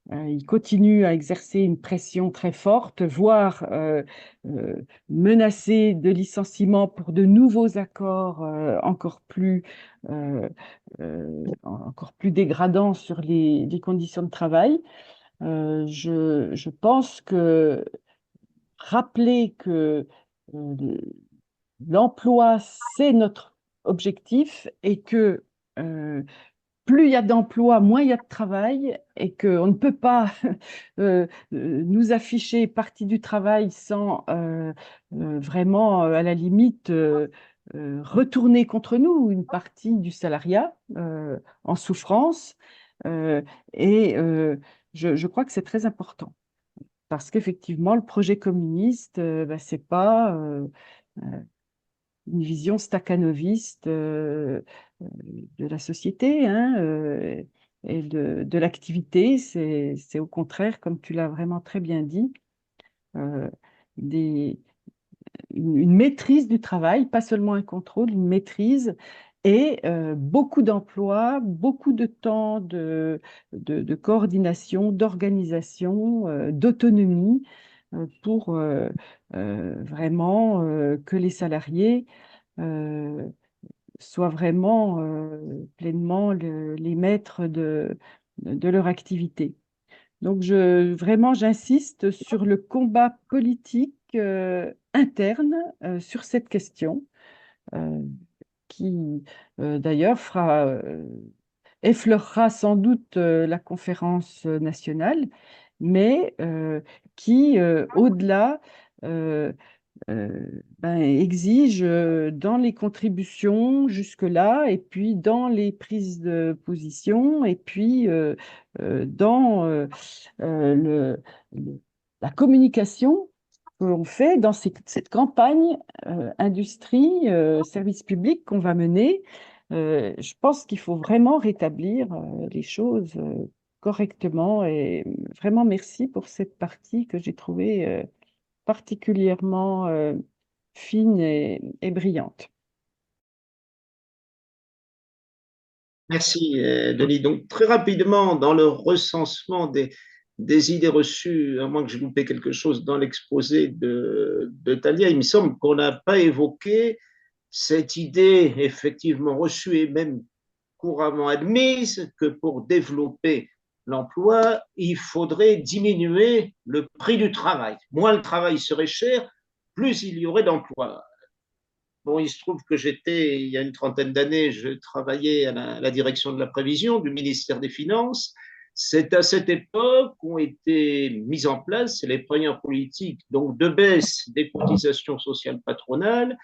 ils continuent à exercer une pression très forte, voire euh, menacer de licenciement pour de nouveaux accords encore plus dégradants sur les conditions de travail. Je pense que rappeler que euh, l'emploi, c'est notre objectif et que plus il y a d'emplois, moins il y a de travail et qu'on ne peut pas nous afficher partie du travail sans vraiment, à la limite, retourner contre nous une partie du salariat en souffrance. Euh, et je crois que c'est très important parce qu'effectivement, le projet communiste, bah, c'est pas une vision stakhanoviste de la société, hein, et de l'activité. C'est au contraire, comme tu l'as vraiment très bien dit, euh, des, une maîtrise du travail, pas seulement un contrôle, une maîtrise et beaucoup d'emplois, beaucoup de temps de coordination, d'organisation, d'autonomie pour vraiment que les salariés euh, soient vraiment pleinement les maîtres de leur activité. Donc, vraiment, j'insiste sur le combat politique interne sur cette question, euh, qui d'ailleurs effleurera sans doute la conférence nationale, mais qui, au-delà, euh, exige dans les contributions jusque-là, et puis dans les prises de position, et puis dans le- la communication que l'on fait dans cette campagne industrie, service public qu'on va mener. Je pense qu'il faut vraiment rétablir les choses correctement, et vraiment merci pour cette partie que j'ai trouvée particulièrement fine et brillante. Merci, Denis. Donc, très rapidement, dans le recensement des idées reçues, à moins que j'ai loupé quelque chose dans l'exposé de Talia, il me semble qu'on n'a pas évoqué cette idée effectivement reçue et même couramment admise que pour développer l'emploi, il faudrait diminuer le prix du travail. Moins le travail serait cher, plus il y aurait d'emplois. Bon, il se trouve que j'étais, il y a une trentaine d'années, je travaillais à la direction de la prévision du ministère des Finances. C'est à cette époque qu'ont été mises en place les premières politiques donc de baisse des cotisations sociales patronales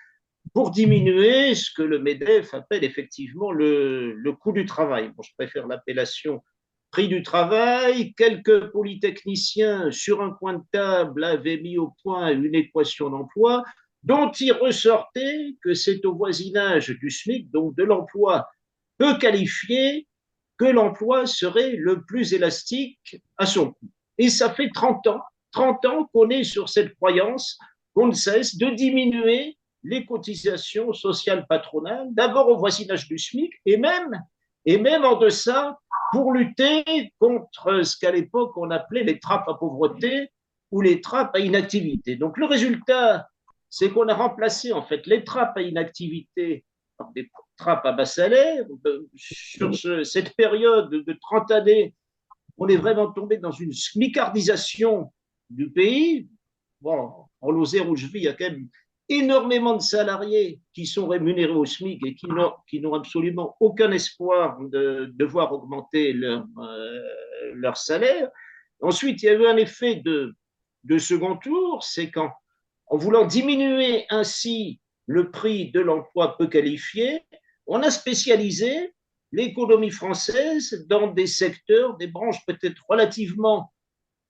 pour diminuer ce que le MEDEF appelle effectivement le coût du travail. Bon, je préfère l'appellation prix du travail. Quelques polytechniciens sur un coin de table avaient mis au point une équation d'emploi dont il ressortait que c'est au voisinage du SMIC, donc de l'emploi peu qualifié, que l'emploi serait le plus élastique à son coût. Et ça fait 30 ans qu'on est sur cette croyance qu'on ne cesse de diminuer les cotisations sociales patronales, d'abord au voisinage du SMIC, et même en deçà, pour lutter contre ce qu'à l'époque on appelait les trappes à pauvreté ou les trappes à inactivité. Donc le résultat, c'est qu'on a remplacé en fait les trappes à inactivité par des trappes à bas salaire. Sur cette période de 30 années, on est vraiment tombé dans une smicardisation du pays. Bon, en Lozère où je vis, il y a quand même énormément de salariés qui sont rémunérés au SMIC et qui n'ont absolument aucun espoir de voir augmenter leur salaire. Ensuite, il y a eu un effet de second tour, c'est en voulant diminuer ainsi le prix de l'emploi peu qualifié, on a spécialisé l'économie française dans des secteurs, des branches peut-être relativement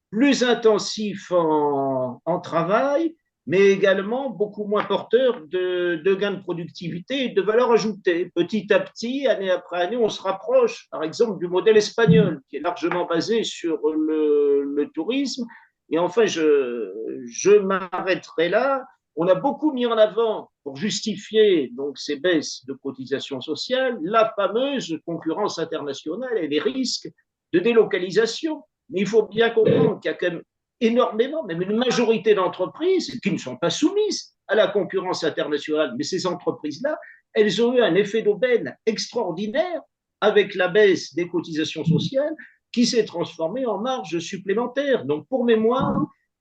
plus intensifs en travail, mais également beaucoup moins porteurs de gains de productivité et de valeur ajoutée. Petit à petit, année après année, on se rapproche, par exemple, du modèle espagnol, qui est largement basé sur le tourisme. Et enfin, je m'arrêterai là. On a beaucoup mis en avant, pour justifier donc ces baisses de cotisations sociales, la fameuse concurrence internationale et les risques de délocalisation. Mais il faut bien comprendre qu'il y a quand même énormément, même une majorité d'entreprises qui ne sont pas soumises à la concurrence internationale. Mais ces entreprises-là, elles ont eu un effet d'aubaine extraordinaire avec la baisse des cotisations sociales qui s'est transformée en marge supplémentaire. Donc, pour mémoire,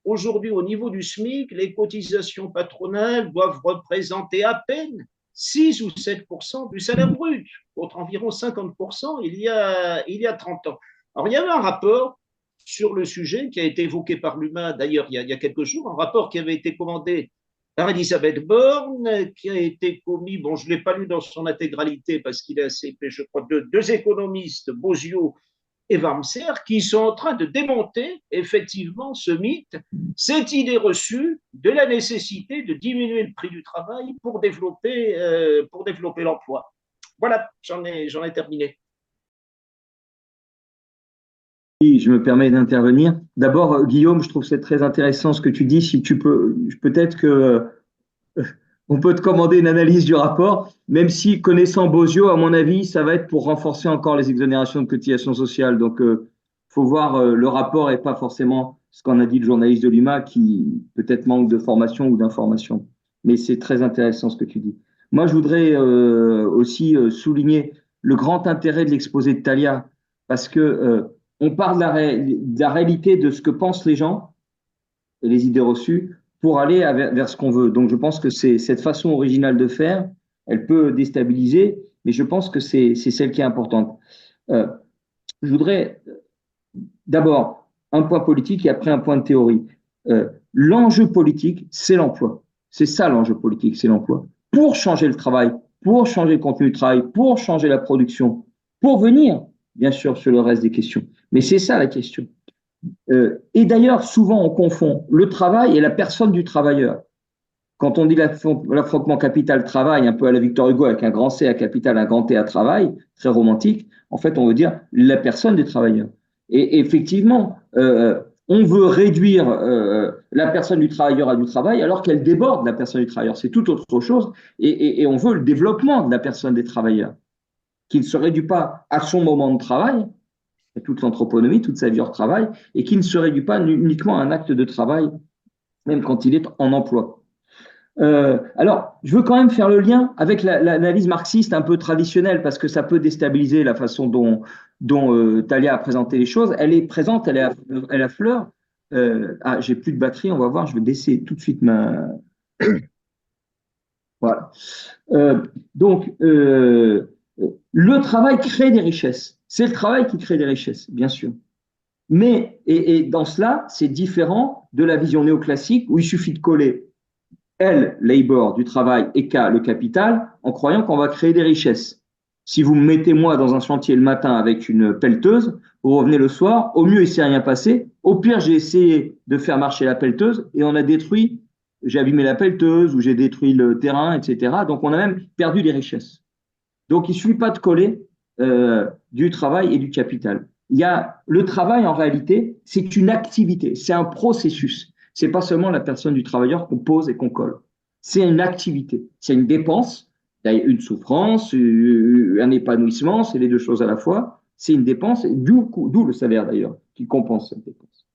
aujourd'hui, au niveau du SMIC, les cotisations patronales doivent représenter à peine 6 ou 7% du salaire brut, contre environ 50% il y a 30 ans. Alors, il y avait un rapport sur le sujet qui a été évoqué par l'UMA, d'ailleurs, il y a quelques jours, un rapport qui avait été commandé par Elisabeth Borne, qui a été commis, bon, je ne l'ai pas lu dans son intégralité parce qu'il est assez épais, je crois, de deux économistes, Bozio et Wamser, qui sont en train de démonter effectivement ce mythe, cette idée reçue de la nécessité de diminuer le prix du travail pour développer l'emploi. Voilà, j'en ai terminé. Je me permets d'intervenir. D'abord, Guillaume, je trouve c'est très intéressant ce que tu dis. Si tu peux, peut-être que on peut te commander une analyse du rapport, même si connaissant Bozio, à mon avis, ça va être pour renforcer encore les exonérations de cotisations sociales. Donc, faut voir, le rapport et pas forcément ce qu'en a dit le journaliste de l'UMA qui peut-être manque de formation ou d'information. Mais c'est très intéressant ce que tu dis. Moi, je voudrais aussi souligner le grand intérêt de l'exposé de Talia, parce que on parle de la réalité de ce que pensent les gens, les idées reçues, pour aller vers ce qu'on veut. Donc, je pense que c'est cette façon originale de faire, elle peut déstabiliser, mais je pense que c'est celle qui est importante. Je voudrais d'abord un point politique et après un point de théorie. L'enjeu politique, c'est l'emploi. C'est ça l'enjeu politique, c'est l'emploi. Pour changer le travail, pour changer le contenu du travail, pour changer la production, pour venir, bien sûr, sur le reste des questions. Mais c'est ça la question. Et d'ailleurs, souvent, on confond le travail et la personne du travailleur. Quand on dit l'affrontement capital-travail, un peu à la Victor Hugo, avec un grand C à capital, un grand T à travail, très romantique, en fait, on veut dire la personne des travailleurs. Et effectivement, on veut réduire la personne du travailleur à du travail alors qu'elle déborde la personne du travailleur. C'est tout autre chose. Et on veut le développement de la personne des travailleurs, qui ne se réduit pas à son moment de travail, toute l'anthroponomie, toute sa vie hors travail, et qui ne se réduit pas uniquement à un acte de travail, même quand il est en emploi. Alors, je veux quand même faire le lien avec l'analyse marxiste un peu traditionnelle, parce que ça peut déstabiliser la façon dont Talia a présenté les choses. Elle est présente, elle est à fleur. J'ai plus de batterie, on va voir, je vais baisser tout de suite ma... Voilà. Donc, le travail crée des richesses. C'est le travail qui crée des richesses, bien sûr. Mais, et dans cela, c'est différent de la vision néoclassique où il suffit de coller L, labor, du travail, et K, le capital, en croyant qu'on va créer des richesses. Si vous me mettez moi dans un chantier le matin avec une pelleteuse, vous revenez le soir, au mieux il ne s'est rien passé, au pire j'ai essayé de faire marcher la pelleteuse et on a détruit, j'ai abîmé la pelleteuse ou j'ai détruit le terrain, etc. Donc on a même perdu des richesses. Donc il ne suffit pas de coller du travail et du capital. Il y a le travail en réalité, c'est une activité, c'est un processus. C'est pas seulement la personne du travailleur qu'on pose et qu'on colle. C'est une activité, c'est une dépense, une souffrance, un épanouissement, c'est les deux choses à la fois. C'est une dépense, d'où le salaire d'ailleurs, qui compense cette dépense.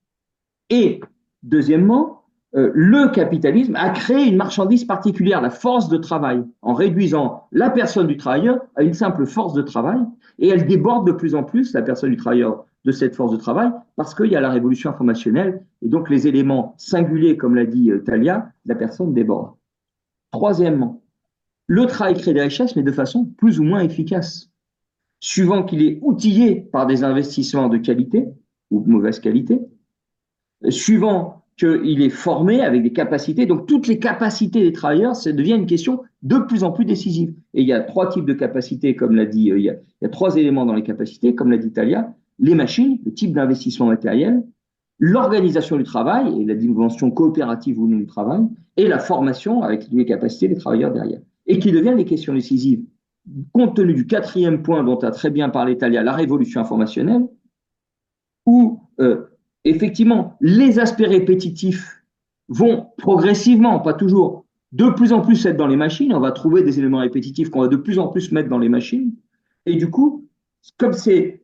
Et deuxièmement, le capitalisme a créé une marchandise particulière, la force de travail, en réduisant la personne du travailleur à une simple force de travail, et elle déborde de plus en plus, la personne du travailleur, de cette force de travail, parce qu'il y a la révolution informationnelle, et donc les éléments singuliers, comme l'a dit Talia, la personne déborde. Troisièmement, le travail crée des richesses, mais de façon plus ou moins efficace, suivant qu'il est outillé par des investissements de qualité ou de mauvaise qualité, suivant qu'il est formé avec des capacités. Donc, toutes les capacités des travailleurs, ça devient une question de plus en plus décisive. Et il y a trois types de capacités, comme l'a dit, il y a trois éléments dans les capacités, comme l'a dit Talia, les machines, le type d'investissement matériel, l'organisation du travail et la dimension coopérative ou non du travail, et la formation avec les capacités des travailleurs derrière. Et qui deviennent les questions décisives. Compte tenu du quatrième point dont a très bien parlé Talia, la révolution informationnelle, où effectivement, les aspects répétitifs vont progressivement, pas toujours, de plus en plus être dans les machines. On va trouver des éléments répétitifs qu'on va de plus en plus mettre dans les machines. Et du coup, comme c'est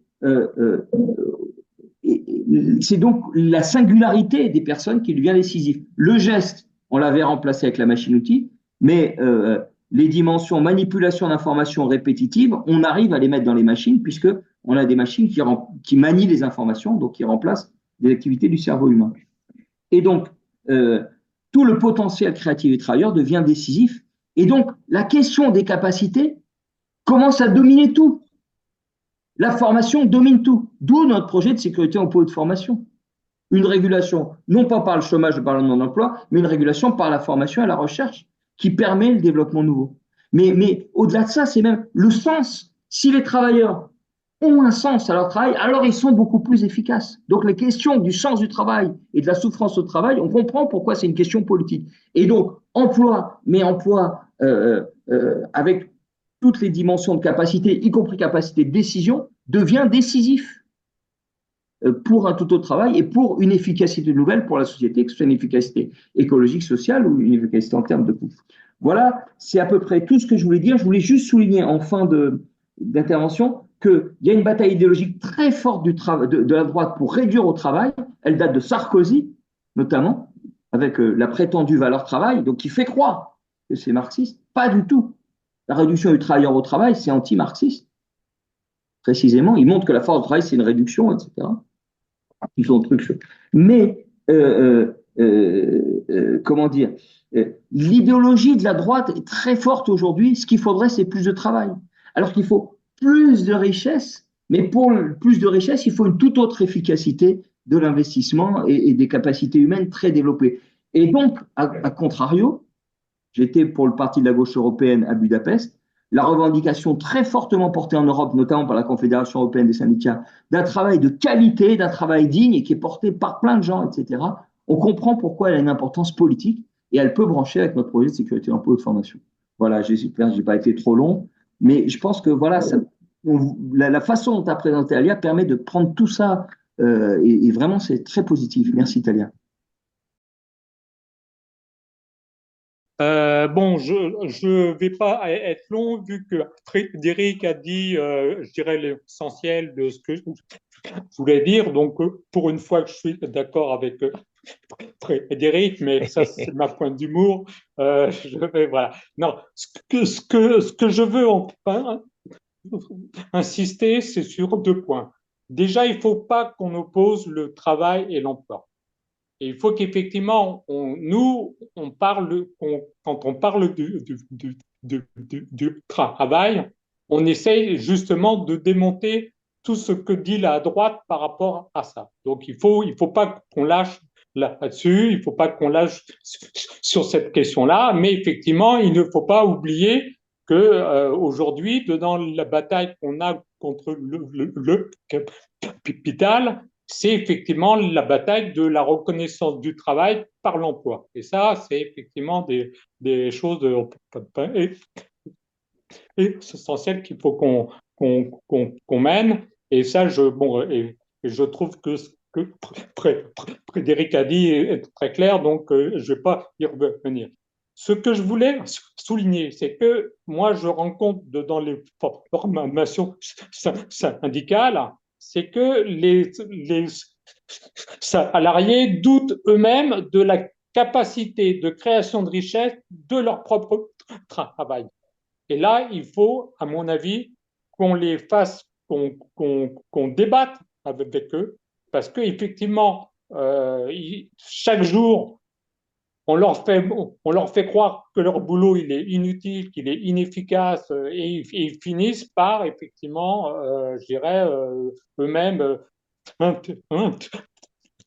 donc la singularité des personnes qui devient décisive. Le geste, on l'avait remplacé avec la machine-outil, mais les dimensions manipulation d'informations répétitives, on arrive à les mettre dans les machines puisque on a des machines qui manient les informations, donc qui remplacent des activités du cerveau humain. Et donc, tout le potentiel créatif des travailleurs devient décisif. Et donc, la question des capacités commence à dominer tout. La formation domine tout. D'où notre projet de sécurité emploi et de formation. Une régulation, non pas par le chômage, par le non-emploi, mais une régulation par la formation et la recherche qui permet le développement nouveau. Mais au-delà de ça, c'est même le sens. Si les travailleurs ont un sens à leur travail, alors ils sont beaucoup plus efficaces. Donc les questions du sens du travail et de la souffrance au travail, on comprend pourquoi c'est une question politique. Et donc, emploi, mais emploi avec toutes les dimensions de capacité, y compris capacité de décision, devient décisif pour un tout autre travail et pour une efficacité nouvelle pour la société, que ce soit une efficacité écologique, sociale ou une efficacité en termes de coût. Voilà, c'est à peu près tout ce que je voulais dire. Je voulais juste souligner en fin d'intervention qu'il y a une bataille idéologique très forte de la droite pour réduire au travail. Elle date de Sarkozy, notamment, avec la prétendue valeur travail, donc qui fait croire que c'est marxiste. Pas du tout. La réduction du travailleur au travail, c'est anti-marxiste. Précisément, il montre que la force de travail, c'est une réduction, etc. Ils ont truc. Mais, comment dire, l'idéologie de la droite est très forte aujourd'hui. Ce qu'il faudrait, c'est plus de travail. Alors qu'il faut plus de richesse, mais pour plus de richesse, il faut une toute autre efficacité de l'investissement et des capacités humaines très développées. Et donc, à contrario, j'étais pour le parti de la gauche européenne à Budapest, la revendication très fortement portée en Europe, notamment par la Confédération européenne des syndicats, d'un travail de qualité, d'un travail digne et qui est porté par plein de gens, etc. On comprend pourquoi elle a une importance politique et elle peut brancher avec notre projet de sécurité, d'emploi et de formation. Voilà, j'espère que je n'ai pas été trop long, mais je pense que voilà, la façon dont tu as présenté Alia permet de prendre tout ça et vraiment c'est très positif. Merci Talia. Bon, je ne vais pas être long vu que Frédéric a dit, je dirais, l'essentiel de ce que je voulais dire. Donc, pour une fois que je suis d'accord avec Frédéric, mais ça, c'est ma pointe d'humour. Voilà. Non, ce que je veux enfin insister, c'est sur deux points. Déjà, il ne faut pas qu'on oppose le travail et l'emploi. Et il faut qu'effectivement, quand on parle du travail, on essaye justement de démonter tout ce que dit la droite par rapport à ça. Donc, il faut pas qu'on lâche là-dessus, il ne faut pas qu'on lâche sur cette question-là, mais effectivement, il ne faut pas oublier que aujourd'hui, dans la bataille qu'on a contre le capital, c'est effectivement la bataille de la reconnaissance du travail par l'emploi. Et ça, c'est effectivement des choses essentielles qu'il faut qu'on mène. Et ça, je trouve que ce que Frédéric a dit est très clair, donc je ne vais pas y revenir. Ce que je voulais souligner, c'est que moi, je rencontre dans les formations syndicales, c'est que les salariés doutent eux-mêmes de la capacité de création de richesse de leur propre travail. Et là, il faut, à mon avis, qu'on les fasse, qu'on débatte avec eux, parce qu'effectivement, chaque jour, on leur fait croire que leur boulot il est inutile, qu'il est inefficace, et ils finissent par effectivement, je dirais, eux-mêmes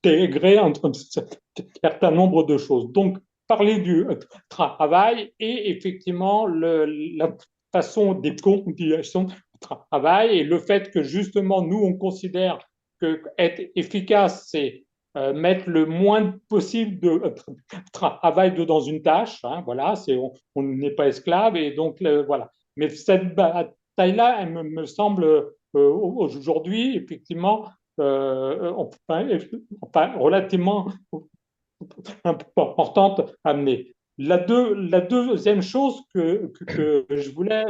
intégrer un certain nombre de choses. Donc, parler du travail et effectivement la façon des conditions de travail et le fait que justement nous on considère que être efficace c'est mettre le moins possible de travail dans une tâche, hein, voilà, on n'est pas esclave et donc voilà. Mais cette bataille-là, elle me semble aujourd'hui effectivement relativement importante à amener. La deuxième chose que je voulais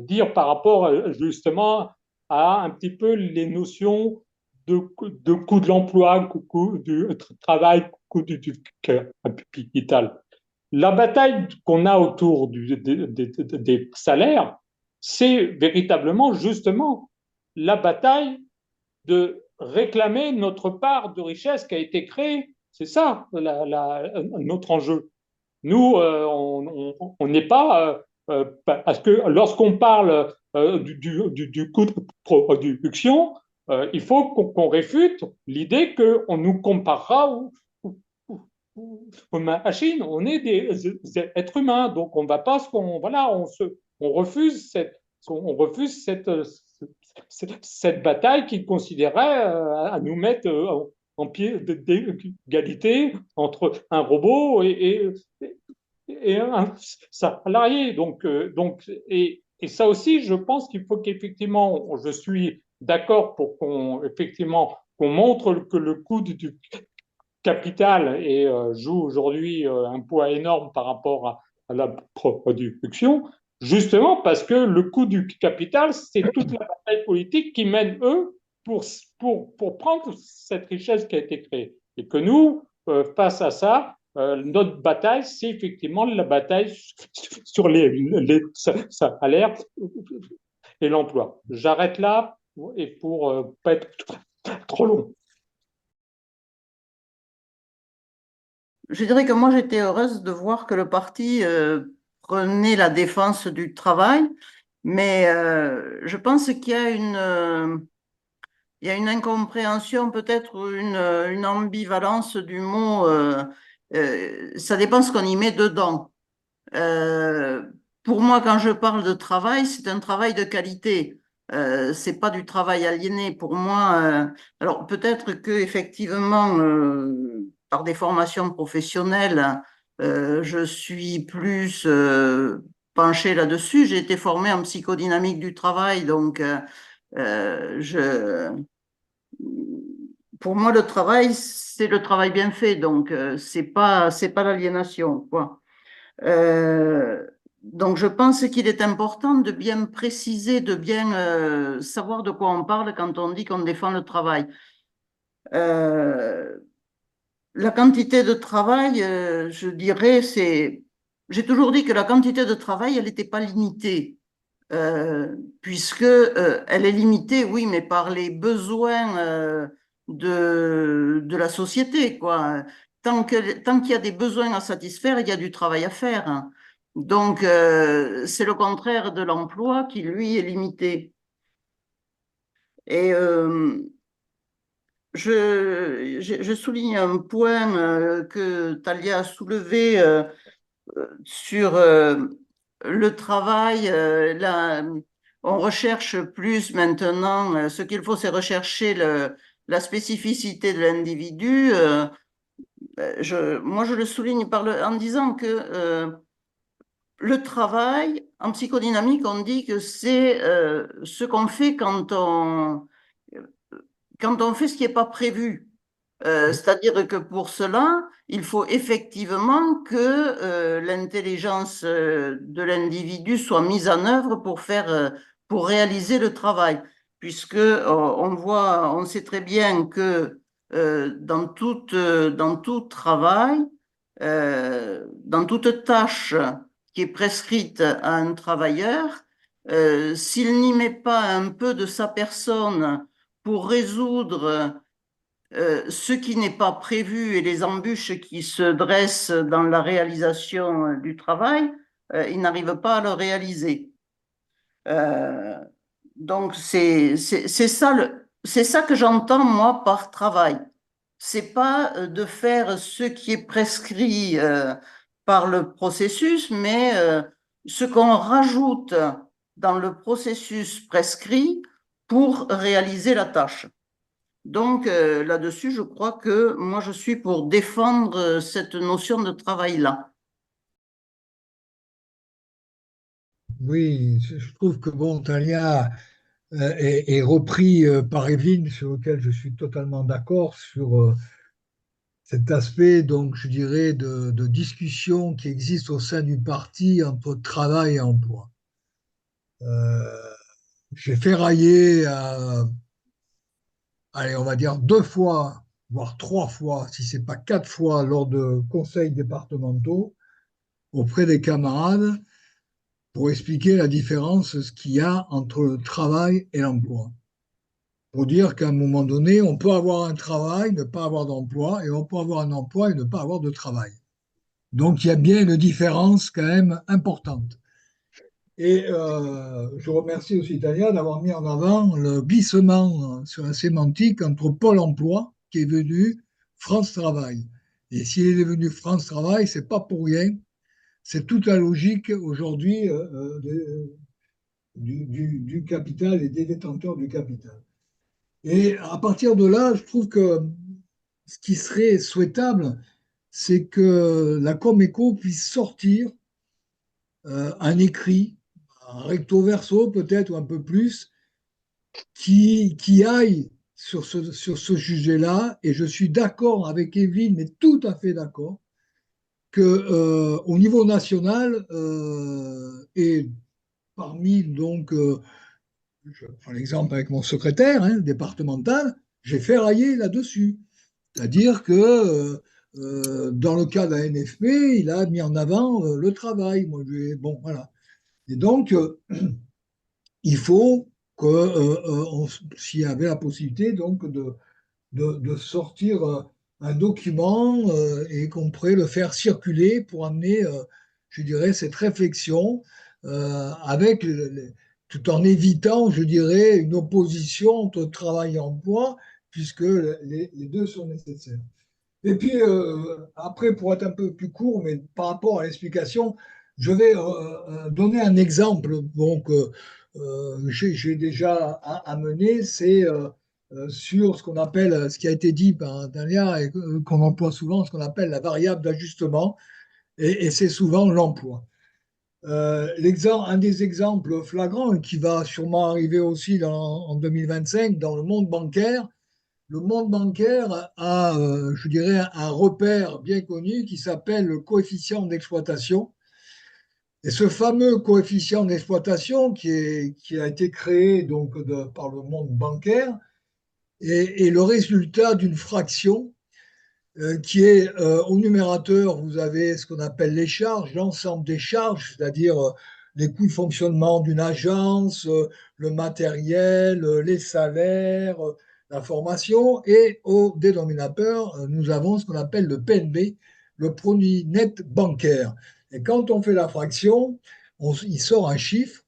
dire par rapport justement à un petit peu les notions de coût de l'emploi, coût du travail, coût du capital. La bataille qu'on a autour des salaires, c'est véritablement justement la bataille de réclamer notre part de richesse qui a été créée. C'est ça notre enjeu. Nous, on n'est pas parce que lorsqu'on parle du coût de production, il faut qu'on réfute l'idée qu'on nous comparera aux machines. On est des êtres humains, donc on va pas voilà, on refuse cette bataille qui considérait à nous mettre en pied d'égalité entre un robot et un salarié. Et ça aussi, je pense qu'il faut qu'effectivement, je suis d'accord pour qu'on montre que le coût du capital joue aujourd'hui un poids énorme par rapport à la production, justement parce que le coût du capital, c'est toute la bataille politique qui mène eux pour prendre cette richesse qui a été créée. Et que nous, face à ça, notre bataille, c'est effectivement la bataille sur les salaires et l'emploi. J'arrête là et pour pas être trop long. Je dirais que moi, j'étais heureuse de voir que le parti prenait la défense du travail, mais je pense qu'il y a il y a une incompréhension, peut-être une ambivalence du mot. Ça dépend ce qu'on y met dedans. Pour moi, quand je parle de travail, c'est un travail de qualité. C'est pas du travail aliéné. Pour moi, alors peut-être que effectivement, par des formations professionnelles, je suis plus penchée là-dessus. J'ai été formée en psychodynamique du travail, donc pour moi, le travail, c'est le travail bien fait, donc c'est pas l'aliénation, quoi. Donc, je pense qu'il est important de bien préciser, de bien savoir de quoi on parle quand on dit qu'on défend le travail. La quantité de travail, je dirais, j'ai toujours dit que la quantité de travail, elle n'était pas limitée, puisque elle est limitée, oui, mais par les besoins de la société, quoi. Tant qu'il y a des besoins à satisfaire, il y a du travail à faire, hein. Donc, c'est le contraire de l'emploi qui, lui, est limité. Et je souligne un point que Talia a soulevé sur le travail. On recherche plus maintenant, ce qu'il faut, c'est rechercher la spécificité de l'individu. Moi, je le souligne en disant que le travail, en psychodynamique, on dit que c'est ce qu'on fait quand on fait ce qui n'est pas prévu. C'est-à-dire que pour cela, il faut effectivement que l'intelligence de l'individu soit mise en œuvre pour réaliser le travail, puisque on sait très bien que dans tout travail, dans toute tâche qui est prescrite à un travailleur, s'il n'y met pas un peu de sa personne pour résoudre ce qui n'est pas prévu et les embûches qui se dressent dans la réalisation du travail, il n'arrive pas à le réaliser. Donc, c'est ça que j'entends, moi, par travail. C'est pas de faire ce qui est prescrit par le processus, mais ce qu'on rajoute dans le processus prescrit pour réaliser la tâche. Donc là-dessus, je crois que moi, je suis pour défendre cette notion de travail-là. Oui, je trouve que bon, Talia est repris par Evelyne, sur lequel je suis totalement d'accord, sur cet aspect, donc je dirais, de discussion qui existe au sein du parti entre travail et emploi. J'ai ferraillé, allez, on va dire 2 fois, voire 3 fois, si ce n'est pas 4 fois, lors de conseils départementaux auprès des camarades pour expliquer la différence ce qu'il y a entre le travail et l'emploi. Pour dire qu'à un moment donné, on peut avoir un travail, ne pas avoir d'emploi, et on peut avoir un emploi et ne pas avoir de travail. Donc, il y a bien une différence quand même importante. Et je remercie aussi Tania d'avoir mis en avant le glissement sur la sémantique entre Pôle emploi, qui est devenu France Travail. Et s'il est devenu France Travail, c'est pas pour rien. C'est toute la logique aujourd'hui du capital et des détenteurs du capital. Et à partir de là, je trouve que ce qui serait souhaitable, c'est que la Comeco puisse sortir un écrit, un recto verso peut-être ou un peu plus, qui aille sur ce sujet-là. Et je suis d'accord avec Evelyne, mais tout à fait d'accord, que au niveau national et parmi donc je prends l'exemple avec mon secrétaire départemental, j'ai fait railler là-dessus. C'est-à-dire que dans le cas de la NFP, il a mis en avant le travail. Moi, bon, voilà. Et donc, il faut que, s'il y avait la possibilité donc de sortir un document et qu'on pourrait le faire circuler pour amener, je dirais, cette réflexion avec tout en évitant, je dirais, une opposition entre travail et emploi, puisque les deux sont nécessaires. Et puis, après, pour être un peu plus court, mais par rapport à l'explication, je vais donner un exemple. Donc, j'ai déjà amené, c'est sur ce qu'on appelle, ce qui a été dit par Dalia et qu'on emploie souvent, ce qu'on appelle la variable d'ajustement, et c'est souvent l'emploi. Un des exemples flagrants qui va sûrement arriver aussi en 2025 dans le monde bancaire a, je dirais, un repère bien connu qui s'appelle le coefficient d'exploitation. Et ce fameux coefficient d'exploitation qui a été créé donc par le monde bancaire est le résultat d'une fraction qui est au numérateur, vous avez ce qu'on appelle les charges, l'ensemble des charges, c'est-à-dire les coûts de fonctionnement d'une agence, le matériel, les salaires, la formation, et au dénominateur, nous avons ce qu'on appelle le PNB, le produit net bancaire. Et quand on fait la fraction, il sort un chiffre,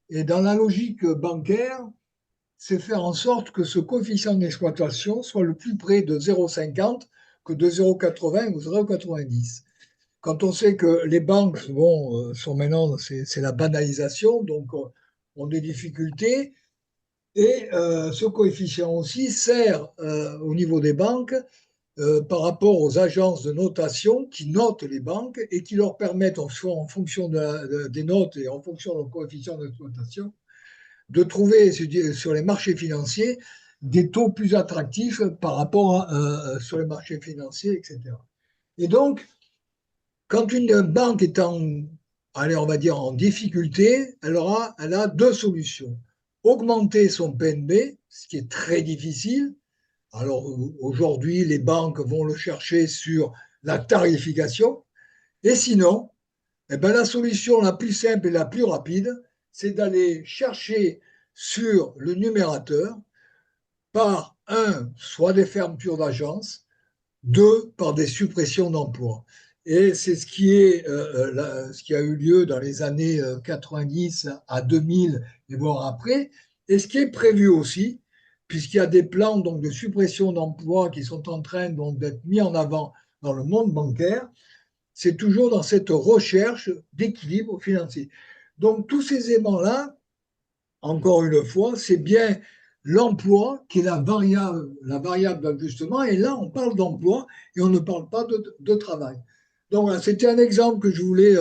et dans la logique bancaire, c'est faire en sorte que ce coefficient d'exploitation soit le plus près de 0,50 que de 0,80 ou 0,90. Quand on sait que les banques sont maintenant, c'est la banalisation, donc ont des difficultés. Et ce coefficient aussi sert au niveau des banques par rapport aux agences de notation qui notent les banques et qui leur permettent, en fonction des notes et en fonction de leur coefficient d'exploitation, de trouver sur les marchés financiers des taux plus attractifs par rapport sur les marchés financiers, etc. Et donc, quand une banque est allez, on va dire en difficulté, elle a deux solutions. Augmenter son PNB, ce qui est très difficile. Alors aujourd'hui, les banques vont le chercher sur la tarification. Et sinon, eh ben, la solution la plus simple et la plus rapide, c'est d'aller chercher sur le numérateur par un, soit des fermetures d'agences, deux, par des suppressions d'emplois. Et c'est ce qui a eu lieu dans les années 90 à 2000 et voire après, et ce qui est prévu aussi, puisqu'il y a des plans donc, de suppression d'emplois qui sont en train d'être mis en avant dans le monde bancaire, c'est toujours dans cette recherche d'équilibre financier. Donc tous ces éléments-là, encore une fois, c'est bien l'emploi qui est la variable d'ajustement. Et là, on parle d'emploi et on ne parle pas de travail. Donc, c'était un exemple que je voulais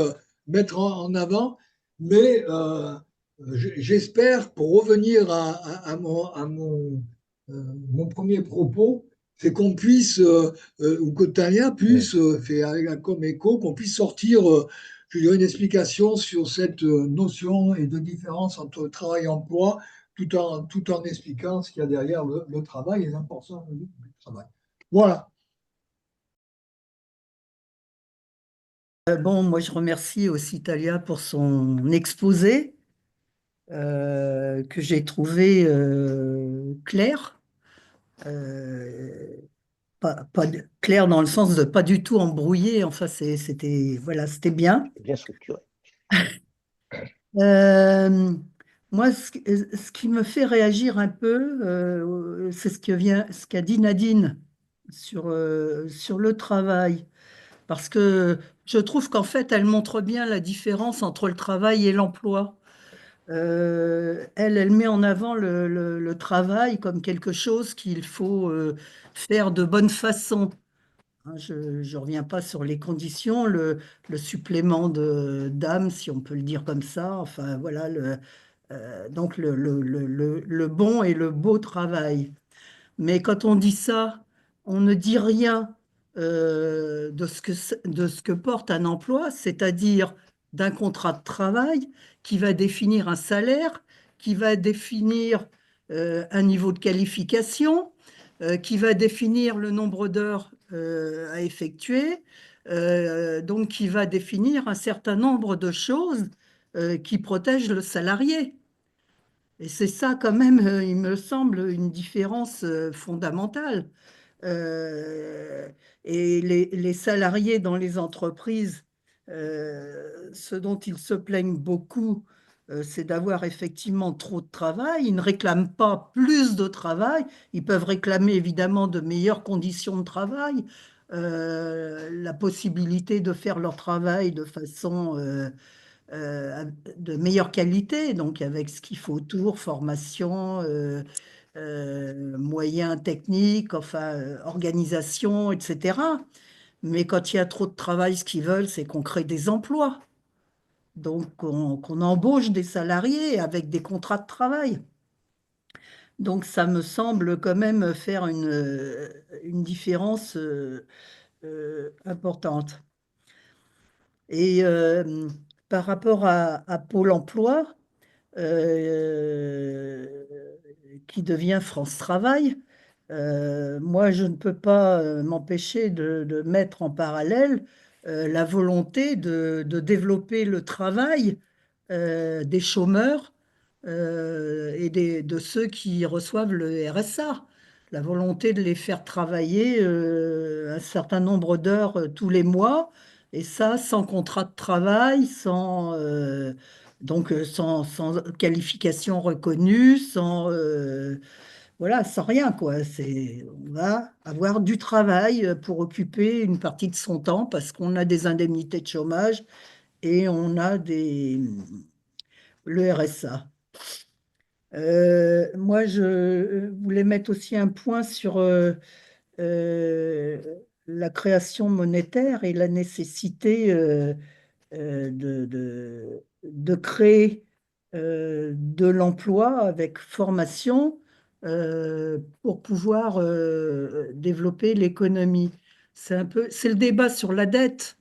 mettre en avant. Mais j'espère, pour revenir mon premier propos, c'est qu'on puisse, ou que Tania puisse, faire avec la Comeco, qu'on puisse sortir je dirais, une explication sur cette notion et de différence entre travail et emploi, tout en expliquant ce qu'il y a derrière le travail et l'importance du travail. Voilà. Bon, moi, je remercie aussi Talia pour son exposé que j'ai trouvé clair. clair dans le sens de pas du tout embrouillé. Enfin, voilà, c'était bien. Bien structuré. Euh, Moi, ce qui me fait réagir un peu, c'est ce qu'a dit Nadine sur le travail. Parce que je trouve qu'en fait, elle montre bien la différence entre le travail et l'emploi. Elle met en avant le travail comme quelque chose qu'il faut faire de bonne façon. Hein, je ne reviens pas sur les conditions, le supplément d'âme, si on peut le dire comme ça. Enfin, voilà, donc le bon et le beau travail. Mais quand on dit ça, on ne dit rien de ce que porte un emploi, c'est-à-dire d'un contrat de travail qui va définir un salaire, qui va définir un niveau de qualification, qui va définir le nombre d'heures à effectuer, donc qui va définir un certain nombre de choses qui protègent le salarié. Et c'est ça quand même, il me semble, une différence fondamentale. Euh, et les salariés dans les entreprises, ce dont ils se plaignent beaucoup, c'est d'avoir effectivement trop de travail. Ils ne réclament pas plus de travail. Ils peuvent réclamer évidemment de meilleures conditions de travail, la possibilité de faire leur travail de façon de meilleure qualité, donc avec ce qu'il faut autour, formation, moyens techniques, enfin, organisation, etc. Mais quand il y a trop de travail, ce qu'ils veulent, c'est qu'on crée des emplois. Donc, qu'on embauche des salariés avec des contrats de travail. Donc, ça me semble quand même faire une différence importante. Et par rapport à Pôle emploi, euh, qui devient France Travail, moi, je ne peux pas m'empêcher de mettre en parallèle la volonté de développer le travail des chômeurs et de ceux qui reçoivent le RSA. La volonté de les faire travailler un certain nombre d'heures tous les mois, et ça sans contrat de travail, sans qualification reconnue, voilà, sans rien, quoi. On va avoir du travail pour occuper une partie de son temps parce qu'on a des indemnités de chômage et on a le RSA. Moi, je voulais mettre aussi un point sur euh, la création monétaire et la nécessité de créer de l'emploi avec formation pour pouvoir développer l'économie. C'est le débat sur la dette.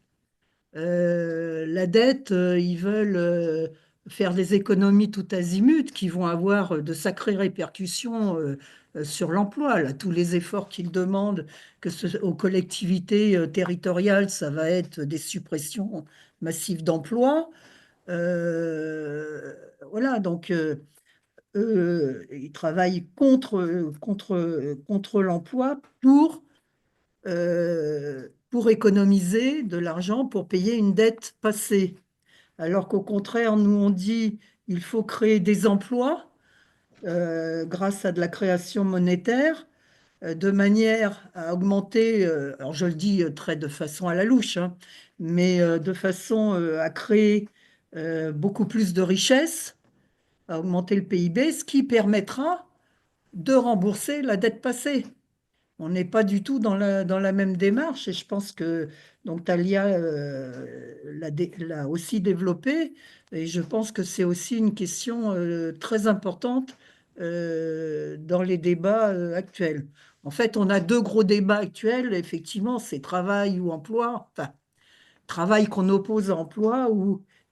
La dette, ils veulent faire des économies tout azimut qui vont avoir de sacrées répercussions sur l'emploi. Là, tous les efforts qu'ils demandent aux collectivités territoriales, ça va être des suppressions massives d'emplois. Voilà, donc eux, ils travaillent contre l'emploi pour économiser de l'argent, pour payer une dette passée. Alors qu'au contraire, nous, on dit il faut créer des emplois grâce à de la création monétaire, de manière à augmenter, alors je le dis de façon à la louche, hein, mais de façon à créer beaucoup plus de richesses, à augmenter le PIB, ce qui permettra de rembourser la dette passée. On n'est pas du tout dans la même démarche et je pense que donc Talia l'a aussi développé et je pense que c'est aussi une question très importante dans les débats actuels. En fait, on a deux gros débats actuels, effectivement, c'est travail ou emploi, enfin, travail qu'on oppose à emploi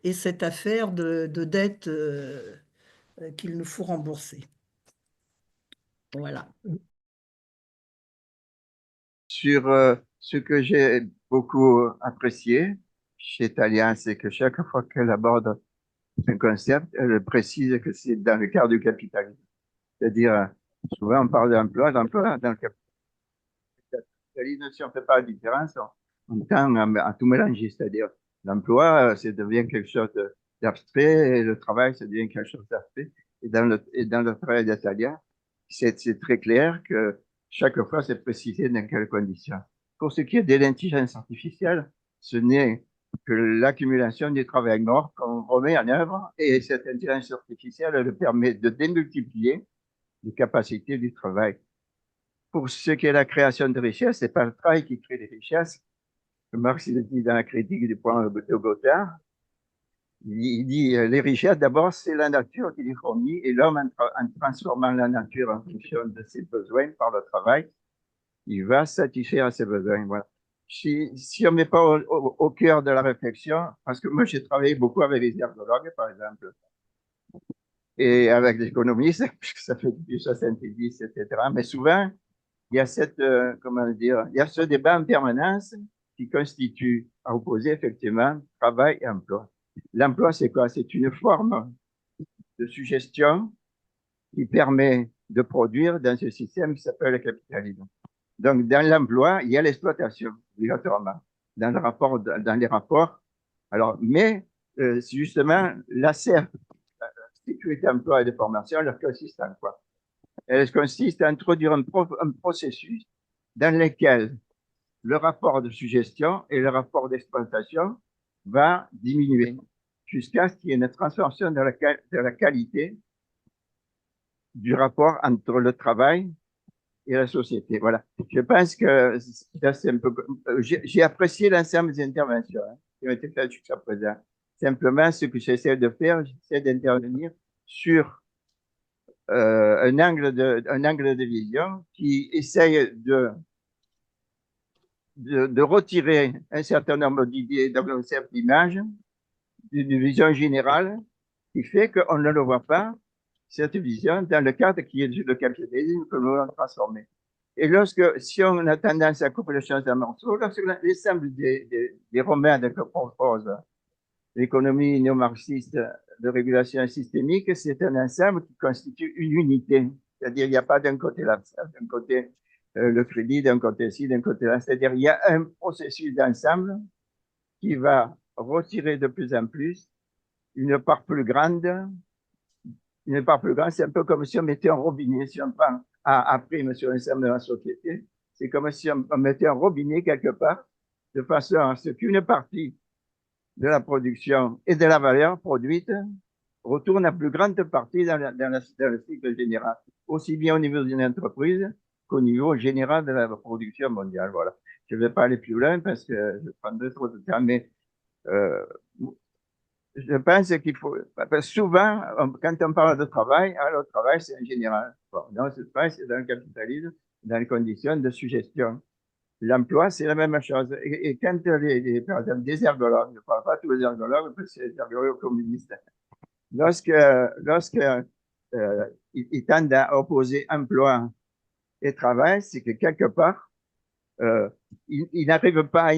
et cette affaire de dette qu'il nous faut rembourser. Voilà. Sur ce que j'ai beaucoup apprécié chez Talia, c'est que chaque fois qu'elle aborde un concept, elle précise que c'est dans le cadre du capitalisme. C'est-à-dire, souvent on parle d'emploi dans le capitalisme. capitalisme, si on ne fait pas la différence, on tend à tout mélanger. C'est-à-dire, l'emploi, ça devient quelque chose d'abstrait, et le travail, ça devient quelque chose d'abstrait. Et dans le travail d'Atalia, c'est très clair que chaque fois, c'est précisé dans quelles conditions. Pour ce qui est de l'intelligence artificielle, ce n'est que l'accumulation du travail mort qu'on remet en œuvre, et cette intelligence artificielle, elle permet de démultiplier les capacités du travail. Pour ce qui est de la création de richesses, c'est pas le travail qui crée les richesses. Marx, il dit dans la critique du point de Gotha, il dit les richesses, d'abord, c'est la nature qui les fournit, et l'homme, en transformant la nature en fonction de ses besoins par le travail, il va satisfaire à ses besoins. Voilà. Si on ne met pas au cœur de la réflexion, parce que moi, j'ai travaillé beaucoup avec les ergologues, par exemple, et avec les économistes, puisque ça fait depuis 70, etc. Mais souvent, il y a il y a ce débat en permanence qui constitue à opposer effectivement travail et emploi. L'emploi, c'est quoi? C'est une forme de suggestion qui permet de produire dans ce système qui s'appelle le capitalisme. Donc, dans l'emploi, il y a l'exploitation, obligatoirement, dans les rapports. Alors, mais justement, la CEF, la sécurité emploi et de formation, elle consiste en quoi? Elle consiste à introduire un processus dans lequel le rapport de suggestion et le rapport d'exploitation va diminuer jusqu'à ce qu'il y ait une transformation de la qualité du rapport entre le travail et la société. Voilà. Je pense que c'est un peu. J'ai apprécié l'ensemble des interventions qui ont été faites jusqu'à présent. Simplement, ce que j'essaie de faire, j'essaie d'intervenir sur un angle de vision qui essaye de retirer un certain nombre d'idées, de concepts, d'images, d'une vision générale qui fait qu'on ne le voit pas, cette vision, dans le cadre qui est le capitalisme que nous allons transformer. Et si on a tendance à couper les choses en morceaux, lorsque l'ensemble des remèdes que propose l'économie néo-marxiste de régulation systémique, c'est un ensemble qui constitue une unité. C'est-à-dire, il n'y a pas d'un côté l'absence, d'un côté le crédit, d'un côté ci, d'un côté là. C'est-à-dire, il y a un processus d'ensemble qui va retirer de plus en plus une part plus grande. Une part plus grande, c'est un peu comme si on mettait un robinet, si on prend après sur l'ensemble de la société, c'est comme si on mettait un robinet quelque part, de façon à ce qu'une partie de la production et de la valeur produite retourne à plus grande partie dans le cycle général, aussi bien au niveau d'une entreprise qu'au niveau général de la production mondiale. Voilà. Je ne vais pas aller plus loin parce que je prendrai trop de temps, mais je pense qu'il faut, parce que souvent, quand on parle de travail, alors le travail, c'est en général. Bon, dans ce travail, c'est dans le capitalisme, dans les conditions de suggestion. L'emploi, c'est la même chose. Et quand par exemple, des ergologues, je ne parle pas tous les ergologues, parce que c'est des ergologues communistes, ils tendent à opposer emploi et travail, c'est que quelque part, ils n'arrivent pas à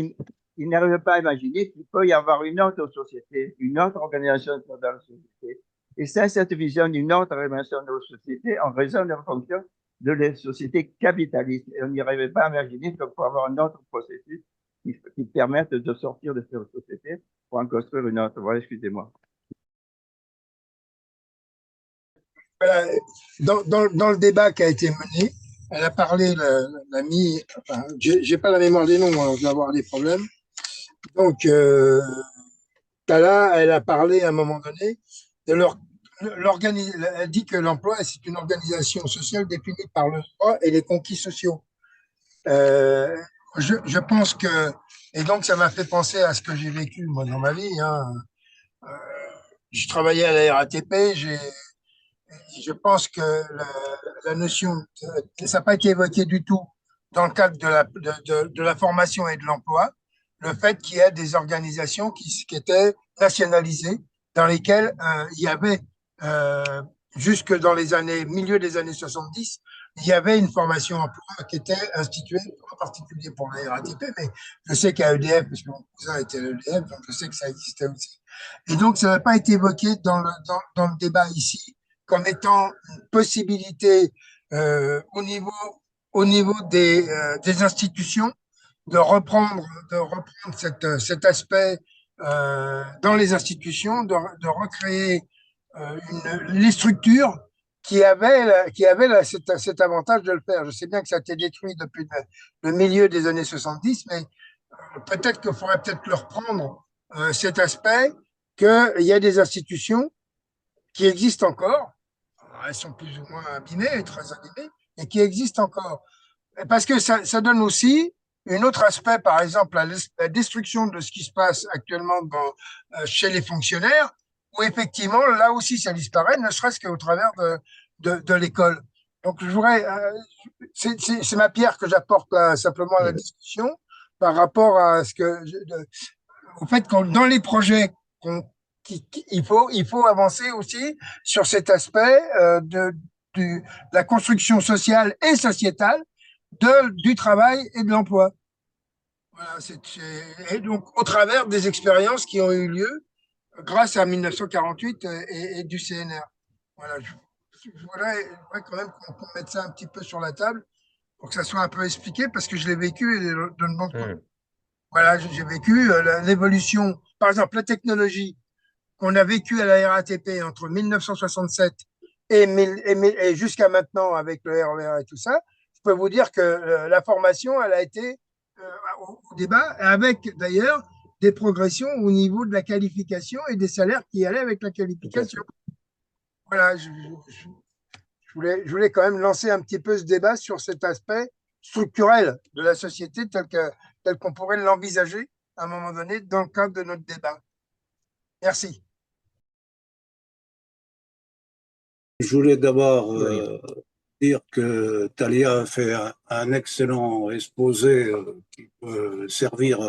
imaginer qu'il peut y avoir une autre société, une autre organisation de la société. Et sans cette vision d'une autre organisation de la société, on raisonne en fonction de la société capitaliste. Et on n'y arrivait pas à imaginer qu'il faut avoir un autre processus qui permette de sortir de cette société pour en construire une autre. Voilà, excusez-moi. Voilà, dans le débat qui a été mené, elle a parlé, l'amie, enfin, j'ai pas la mémoire des noms, alors je vais avoir des problèmes. Donc, Tala, elle a parlé à un moment donné de elle dit que l'emploi, c'est une organisation sociale définie par le droit et les conquis sociaux. Je pense que, et donc ça m'a fait penser à ce que j'ai vécu moi dans ma vie. Je travaillais à la RATP, je pense que la notion, ça n'a pas été évoqué du tout dans le cadre de la formation et de l'emploi, le fait qu'il y ait des organisations qui étaient nationalisées, dans lesquelles il y avait, jusque dans milieu des années 70, il y avait une formation emploi qui était instituée, en particulier pour la RATP, mais je sais qu'à EDF, parce que mon cousin était à EDF, donc je sais que ça existait aussi. Et donc, ça n'a pas été évoqué dans le débat ici, comme étant une possibilité au au niveau des institutions, de reprendre cet aspect dans les institutions, de recréer les structures qui avaient cet avantage de le faire. Je sais bien que ça a été détruit depuis le milieu des années 70, mais peut-être qu'il faudrait peut-être le reprendre, cet aspect, qu'il y a des institutions qui existent encore. Alors, elles sont plus ou moins abîmées, très abîmées, et qui existent encore. Parce que ça donne aussi un autre aspect, par exemple, la destruction de ce qui se passe actuellement chez les fonctionnaires, où effectivement, là aussi, ça disparaît, ne serait-ce qu'au travers de l'école. Donc, c'est ma pierre que j'apporte simplement à la discussion par rapport à au fait que dans les projets, il faut avancer aussi sur cet aspect de la construction sociale et sociétale du travail et de l'emploi. Voilà, et donc, au travers des expériences qui ont eu lieu grâce à 1948 et du CNR. Voilà, je voudrais quand même qu'on mette ça un petit peu sur la table pour que ça soit un peu expliqué, parce que je l'ai vécu et de bon côté. Voilà, j'ai vécu l'évolution, par exemple, la technologie qu'on a vécue à la RATP entre 1967 et jusqu'à maintenant avec le RER et tout ça. Je peux vous dire que la formation, elle a été au débat, avec d'ailleurs des progressions au niveau de la qualification et des salaires qui allaient avec la qualification. Voilà, je voulais quand même lancer un petit peu ce débat sur cet aspect structurel de la société tel qu'on pourrait l'envisager à un moment donné dans le cadre de notre débat. Merci. Je voulais d'abord dire que Thalia a fait un excellent exposé qui peut servir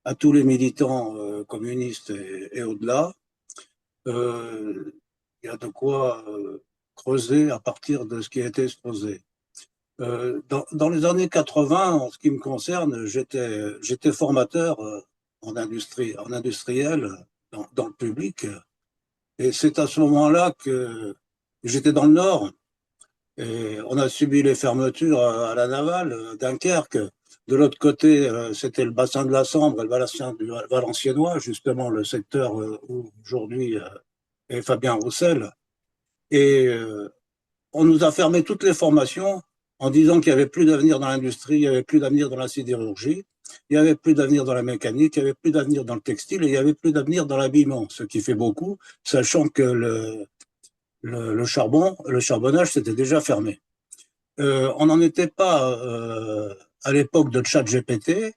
à tous les militants communistes et au-delà. Il y a de quoi creuser à partir de ce qui a été exposé. Dans les années 80, en ce qui me concerne, j'étais formateur en industriel, dans le public. Et c'est à ce moment-là que j'étais dans le Nord. Et on a subi les fermetures à la navale, Dunkerque. De l'autre côté, c'était le bassin de la Sambre et le bassin du Valenciennois, justement le secteur où aujourd'hui est Fabien Roussel. Et on nous a fermé toutes les formations en disant qu'il n'y avait plus d'avenir dans l'industrie, il n'y avait plus d'avenir dans la sidérurgie, il n'y avait plus d'avenir dans la mécanique, il n'y avait plus d'avenir dans le textile et il n'y avait plus d'avenir dans l'habillement, ce qui fait beaucoup, sachant que le charbonnage, c'était déjà fermé. On n'en était pas à l'époque de ChatGPT,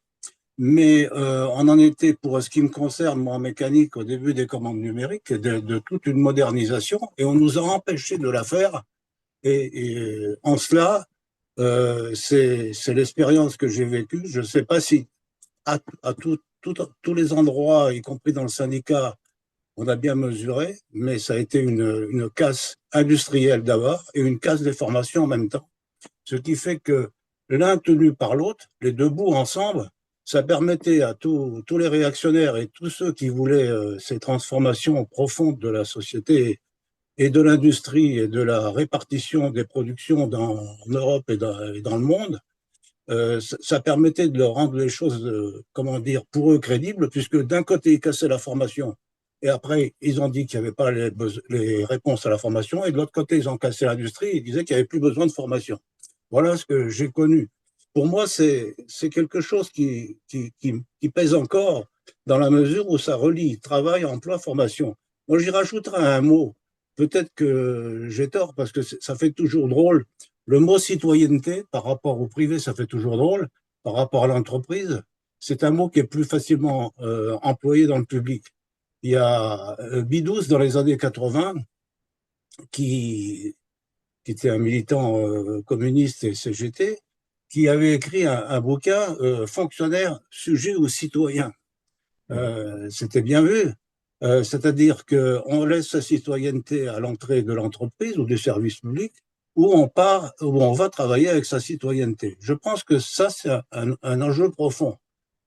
mais on en était, pour ce qui me concerne, moi en mécanique, au début des commandes numériques, de toute une modernisation, et on nous a empêchés de la faire. Et en cela, c'est l'expérience que j'ai vécue. Je ne sais pas si à tous les endroits, y compris dans le syndicat, on a bien mesuré, mais ça a été une casse industrielle d'abord et une casse des formations en même temps. Ce qui fait que l'un tenu par l'autre, les deux bouts ensemble, ça permettait à tous les réactionnaires et tous ceux qui voulaient ces transformations profondes de la société et de l'industrie et de la répartition des productions en Europe et dans le monde, ça permettait de leur rendre les choses, pour eux crédibles, puisque d'un côté, ils cassaient la formation, et après, ils ont dit qu'il n'y avait pas les réponses à la formation, et de l'autre côté, ils ont cassé l'industrie, ils disaient qu'il n'y avait plus besoin de formation. Voilà ce que j'ai connu. Pour moi, c'est quelque chose qui pèse encore, dans la mesure où ça relie travail, emploi, formation. Moi, j'y rajouterai un mot. Peut-être que j'ai tort, parce que ça fait toujours drôle. Le mot citoyenneté, par rapport au privé, ça fait toujours drôle. Par rapport à l'entreprise, c'est un mot qui est plus facilement employé dans le public. Il y a Bidous, dans les années 80, qui était un militant communiste et CGT, qui avait écrit un bouquin « Fonctionnaire, sujet ou citoyen ». C'était bien vu. C'est-à-dire qu'on laisse sa citoyenneté à l'entrée de l'entreprise ou du service public, où on va travailler avec sa citoyenneté. Je pense que ça, c'est un enjeu profond.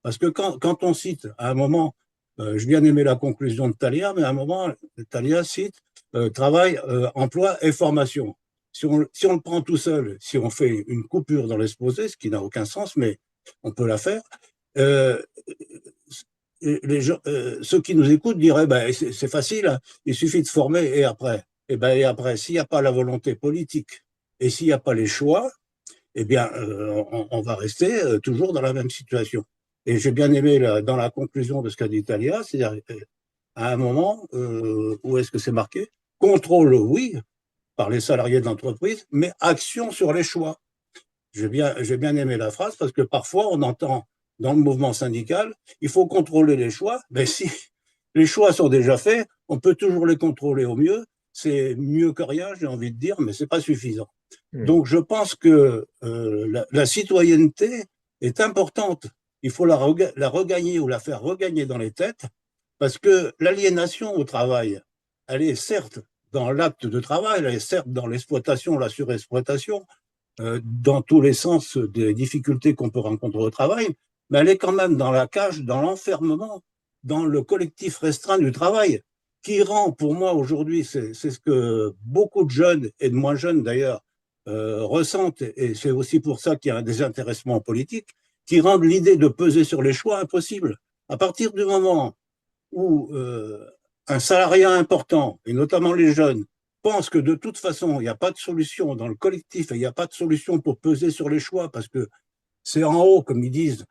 Parce que quand on cite, à un moment, j'ai bien aimé la conclusion de Thalia, mais à un moment, Thalia cite travail, emploi et formation. Si on le prend tout seul, si on fait une coupure dans l'exposé, ce qui n'a aucun sens, mais on peut la faire, ceux qui nous écoutent diraient ben, c'est facile, hein, il suffit de former et après. Et après, s'il n'y a pas la volonté politique et s'il n'y a pas les choix, eh bien, on va rester toujours dans la même situation. Et j'ai bien aimé dans la conclusion de ce qu'a dit Talia, c'est-à-dire à un moment, où est-ce que c'est marqué? Contrôle, oui, par les salariés de l'entreprise, mais action sur les choix. J'ai bien aimé la phrase parce que parfois on entend dans le mouvement syndical, il faut contrôler les choix. Mais si les choix sont déjà faits, on peut toujours les contrôler au mieux. C'est mieux que rien, j'ai envie de dire, mais c'est pas suffisant. Donc je pense que la citoyenneté est importante. Il faut la regagner ou la faire regagner dans les têtes parce que l'aliénation au travail, elle est certes dans l'acte de travail, elle est certes dans l'exploitation, la surexploitation, dans tous les sens des difficultés qu'on peut rencontrer au travail, mais elle est quand même dans la cage, dans l'enfermement, dans le collectif restreint du travail, qui rend, pour moi aujourd'hui, c'est ce que beaucoup de jeunes, et de moins jeunes d'ailleurs, ressentent, et c'est aussi pour ça qu'il y a un désintéressement politique, qui rendent l'idée de peser sur les choix impossible. À partir du moment où un salariat important, et notamment les jeunes, pensent que de toute façon, il n'y a pas de solution dans le collectif et il n'y a pas de solution pour peser sur les choix parce que c'est en haut, comme ils disent,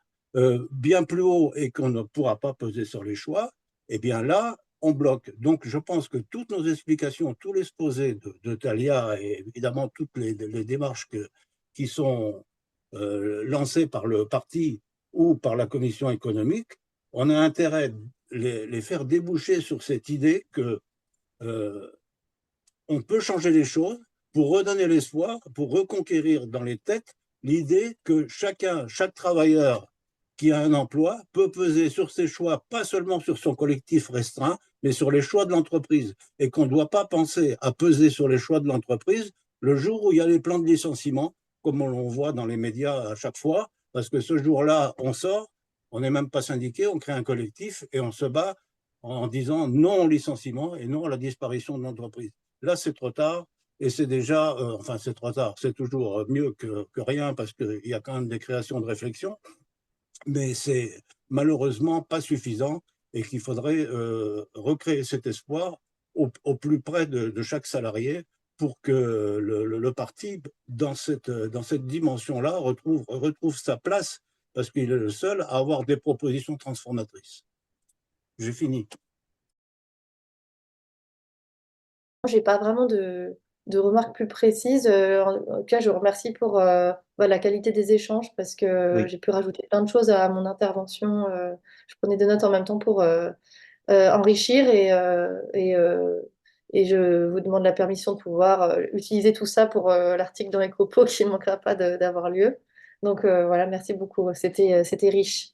bien plus haut et qu'on ne pourra pas peser sur les choix, eh bien là, on bloque. Donc je pense que toutes nos explications, tous les exposés de Talia et évidemment toutes les démarches qui sont lancées par le parti ou par la commission économique, on a intérêt de les faire déboucher sur cette idée que on peut changer les choses pour redonner l'espoir, pour reconquérir dans les têtes l'idée que chaque travailleur qui a un emploi peut peser sur ses choix, pas seulement sur son collectif restreint, mais sur les choix de l'entreprise. Et qu'on ne doit pas penser à peser sur les choix de l'entreprise le jour où il y a les plans de licenciement, comme on le voit dans les médias à chaque fois, parce que ce jour-là, on sort, on n'est même pas syndiqué, on crée un collectif et on se bat en disant non au licenciement et non à la disparition de l'entreprise. Là, c'est trop tard et c'est déjà, enfin, c'est trop tard, c'est toujours mieux que rien parce qu'il y a quand même des créations de réflexion, mais c'est malheureusement pas suffisant et qu'il faudrait recréer cet espoir au plus près de chaque salarié pour que le parti, dans cette dimension-là, retrouve sa place parce qu'il est le seul à avoir des propositions transformatrices. J'ai fini. J'ai pas vraiment de remarques plus précises. En tout cas, je vous remercie pour la qualité des échanges parce que Oui. j'ai pu rajouter plein de choses à mon intervention. Je prenais des notes en même temps pour enrichir et je vous demande la permission de pouvoir utiliser tout ça pour l'article dans Ecopo qui ne manquera pas d'avoir lieu. Donc voilà, merci beaucoup. C'était riche.